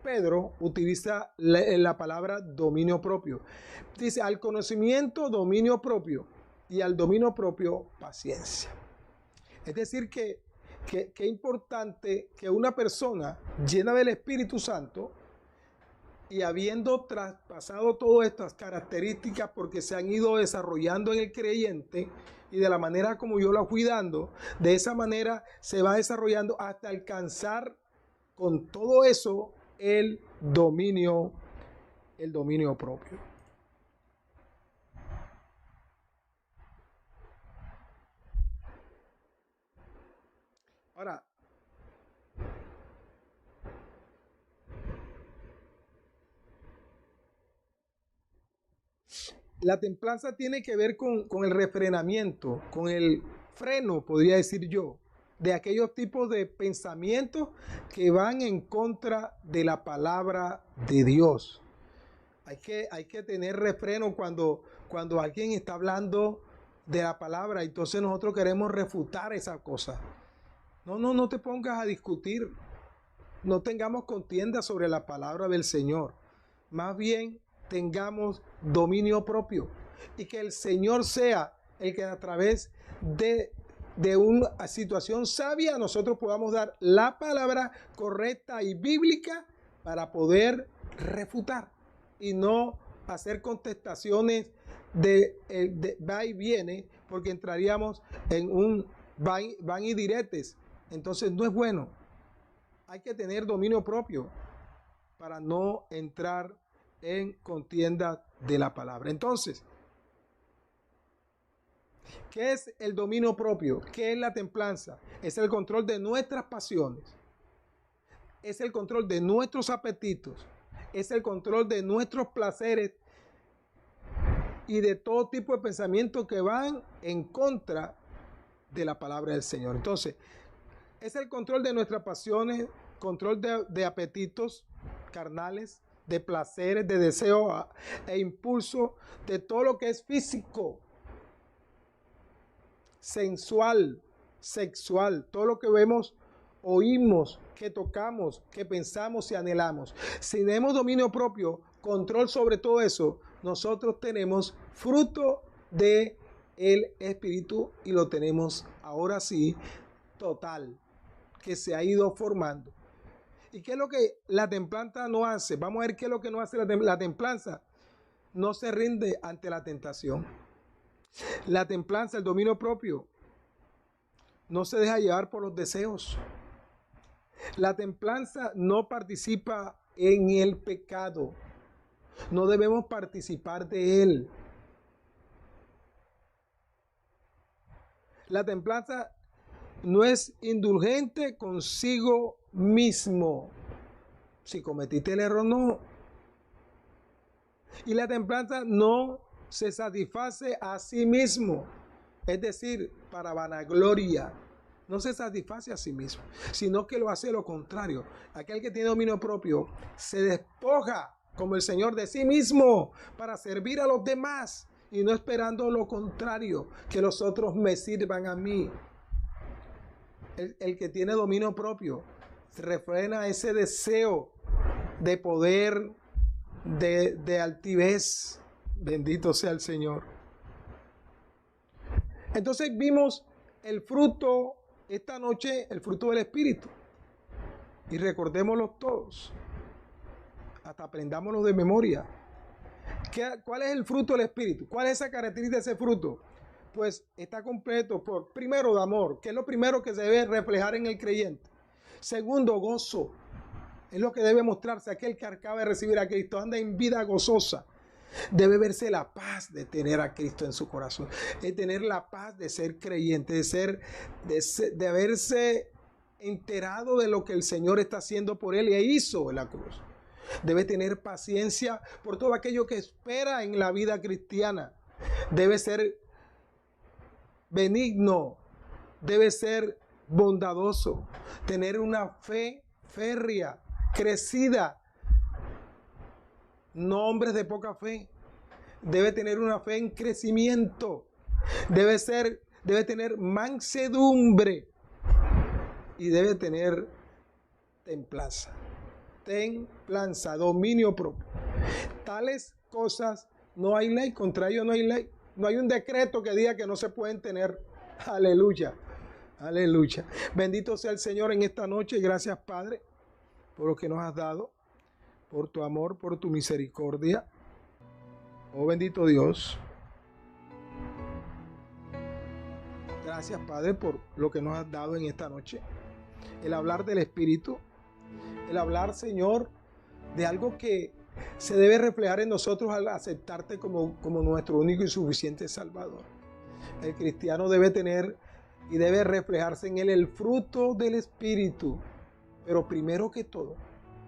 Pedro utiliza la palabra dominio propio. Dice, al conocimiento, dominio propio, y al dominio propio, paciencia. Es decir, que es importante que una persona llena del Espíritu Santo y habiendo traspasado todas estas características porque se han ido desarrollando en el creyente y de la manera como yo la fui dando, de esa manera se va desarrollando hasta alcanzar con todo eso el dominio propio. Ahora, La templanza tiene que ver con el refrenamiento, con el freno, podría decir yo, de aquellos tipos de pensamientos que van en contra de la palabra de Dios. Hay que tener refreno cuando alguien está hablando de la palabra, entonces nosotros queremos refutar esa cosa. No te pongas a discutir, no tengamos contienda sobre la palabra del Señor. Más bien tengamos dominio propio y que el Señor sea el que a través de una situación sabia nosotros podamos dar la palabra correcta y bíblica para poder refutar y no hacer contestaciones de va y viene, porque entraríamos en un van y diretes. Entonces no es bueno. Hay que tener dominio propio para no entrar en contienda de la palabra. Entonces, ¿qué es el dominio propio? ¿Qué es la templanza? Es el control de nuestras pasiones. Es el control de nuestros apetitos. Es el control de nuestros placeres y de todo tipo de pensamientos que van en contra de la palabra del Señor. Entonces, es el control de nuestras pasiones, control de apetitos carnales, de placeres, de deseos e impulsos, de todo lo que es físico, sensual, sexual, todo lo que vemos, oímos, que tocamos, que pensamos y anhelamos. Si tenemos dominio propio, control sobre todo eso, nosotros tenemos fruto de el Espíritu y lo tenemos ahora sí total, que se ha ido formando. ¿Y qué es lo que la templanza no hace? Vamos a ver qué es lo que no hace la templanza. No se rinde ante la tentación. La templanza, el dominio propio, no se deja llevar por los deseos. La templanza no participa en el pecado. No debemos participar de él. La templanza no es indulgente consigo mismo. Si cometiste el error, no. Y la templanza no se satisface a sí mismo. Es decir, para vanagloria. No se satisface a sí mismo, sino que lo hace lo contrario. Aquel que tiene dominio propio se despoja como el Señor de sí mismo para servir a los demás y no esperando lo contrario, que los otros me sirvan a mí. El que tiene dominio propio refrena ese deseo de poder, de altivez. Bendito sea el Señor. Entonces vimos el fruto esta noche, el fruto del Espíritu. Y recordémoslo todos. Hasta aprendámoslo de memoria. ¿Cuál es el fruto del Espíritu? ¿Cuál es esa característica de ese fruto? Pues está completo por, primero, de amor, que es lo primero que se debe reflejar en el creyente. Segundo, gozo. Es lo que debe mostrarse aquel que acaba de recibir a Cristo. Anda en vida gozosa. Debe verse la paz de tener a Cristo en su corazón. Es tener la paz de ser creyente, de haberse enterado de lo que el Señor está haciendo por él y hizo en la cruz. Debe tener paciencia por todo aquello que espera en la vida cristiana. Debe ser benigno, debe ser bondadoso, tener una fe férrea, crecida. No hombres de poca fe. Debe tener una fe en crecimiento. Debe tener mansedumbre y debe tener templanza. Templanza, dominio propio. Tales cosas no hay ley, contra ello no hay ley. No hay un decreto que diga que no se pueden tener. Aleluya. Aleluya. Bendito sea el Señor en esta noche. Gracias, Padre, por lo que nos has dado, por tu amor, por tu misericordia. Oh bendito Dios. Gracias, Padre, por lo que nos has dado en esta noche. El hablar del Espíritu. El hablar, Señor, de algo que se debe reflejar en nosotros al aceptarte como nuestro único y suficiente Salvador. El cristiano debe tener y debe reflejarse en él el fruto del Espíritu. Pero primero que todo,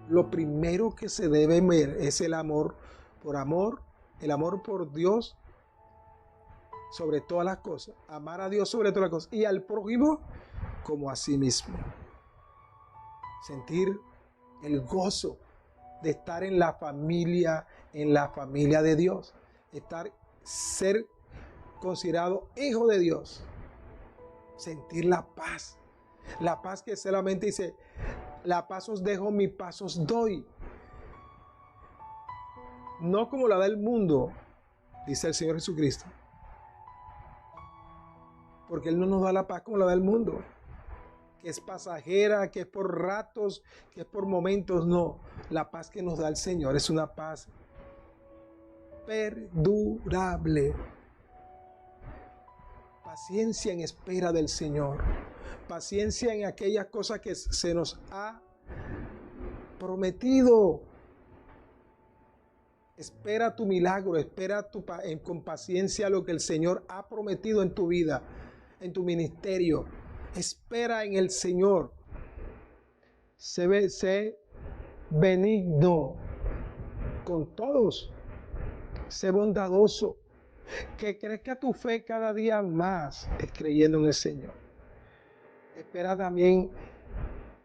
lo primero que se debe ver es el amor por Dios sobre todas las cosas, amar a Dios sobre todas las cosas y al prójimo como a sí mismo. Sentir el gozo de estar en la familia de Dios, ser considerado hijo de Dios, sentir la paz que solamente dice, la paz os dejo, mi paz os doy. No como la da el mundo, dice el Señor Jesucristo. Porque Él no nos da la paz como la da el mundo, que es pasajera, que es por ratos, que es por momentos. No, la paz que nos da el Señor es una paz perdurable. Paciencia en espera del Señor. Paciencia en aquellas cosas que se nos ha prometido. Espera tu milagro, espera con paciencia lo que el Señor ha prometido en tu vida, en tu ministerio. Espera en el Señor. Sé benigno con todos. Sé bondadoso. Que crezca tu fe cada día más creyendo en el Señor. Espera también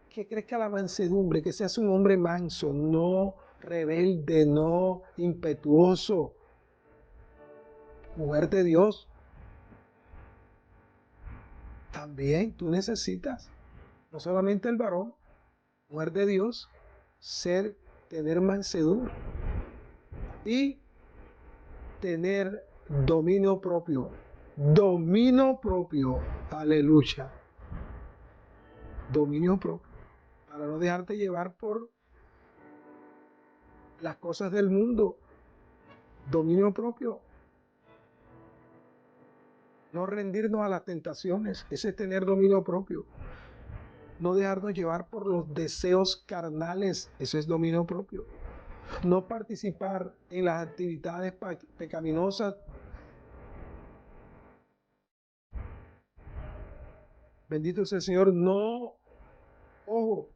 que crezca la mansedumbre, que seas un hombre manso, no rebelde, no impetuoso. Mujer de Dios, también tú necesitas, no solamente el varón, mujer de Dios, tener mansedumbre y tener dominio propio. Dominio propio, aleluya. Dominio propio, para no dejarte llevar por las cosas del mundo. Dominio propio. No rendirnos a las tentaciones, ese es tener dominio propio. No dejarnos llevar por los deseos carnales, eso es dominio propio. No participar en las actividades pecaminosas. Bendito sea el Señor. No, ojo,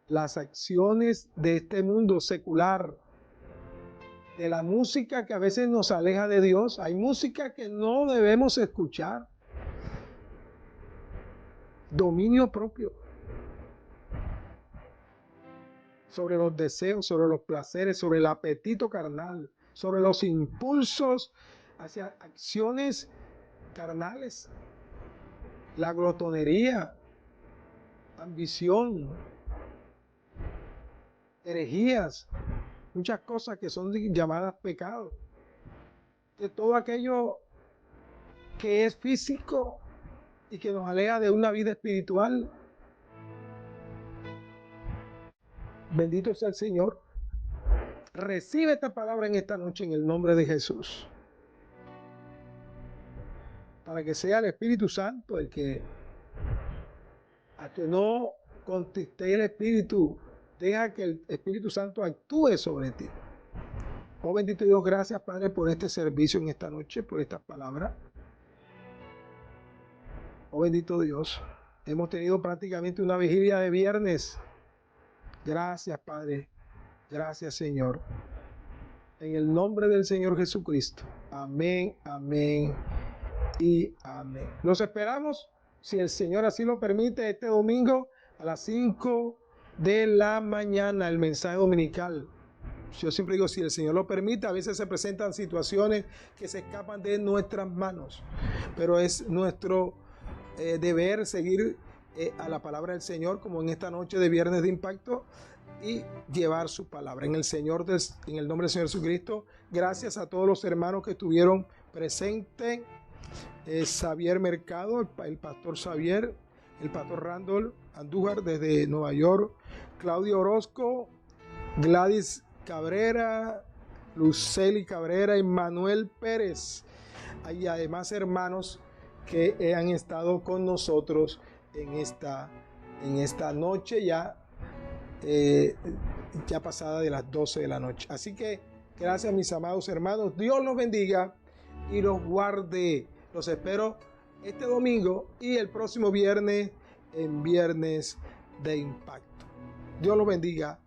las acciones de este mundo secular, de la música que a veces nos aleja de Dios. Hay música que no debemos escuchar. Dominio propio sobre los deseos, sobre los placeres, sobre el apetito carnal, sobre los impulsos hacia acciones carnales, la glotonería, ambición, herejías, muchas cosas que son llamadas pecados. De todo aquello que es físico y que nos aleja de una vida espiritual. Bendito sea el Señor. Recibe esta palabra en esta noche en el nombre de Jesús. Para que sea el Espíritu Santo el que, a que no conteste el Espíritu, deja que el Espíritu Santo actúe sobre ti. Oh bendito Dios, gracias Padre por este servicio en esta noche, por estas palabras. Oh bendito Dios, hemos tenido prácticamente una vigilia de viernes. Gracias Padre, gracias Señor. En el nombre del Señor Jesucristo. Amén, amén y amén. Los esperamos, si el Señor así lo permite, este domingo a las 5 de la mañana, el mensaje dominical. Yo siempre digo, si el Señor lo permite, a veces se presentan situaciones que se escapan de nuestras manos, pero es nuestro deber seguir a la palabra del Señor, como en esta noche de Viernes de Impacto, y llevar su palabra en el nombre del Señor Jesucristo. Gracias a todos los hermanos que estuvieron presentes. Xavier Mercado, el pastor Xavier, el pastor Randall Andújar desde Nueva York, Claudio Orozco, Gladys Cabrera, Luceli Cabrera y Manuel Pérez. Hay además hermanos que han estado con nosotros en esta noche ya pasada de las 12 de la noche. Así que gracias mis amados hermanos, Dios los bendiga y los guarde. Los espero este domingo y el próximo viernes en Viernes de Impacto. Dios los bendiga.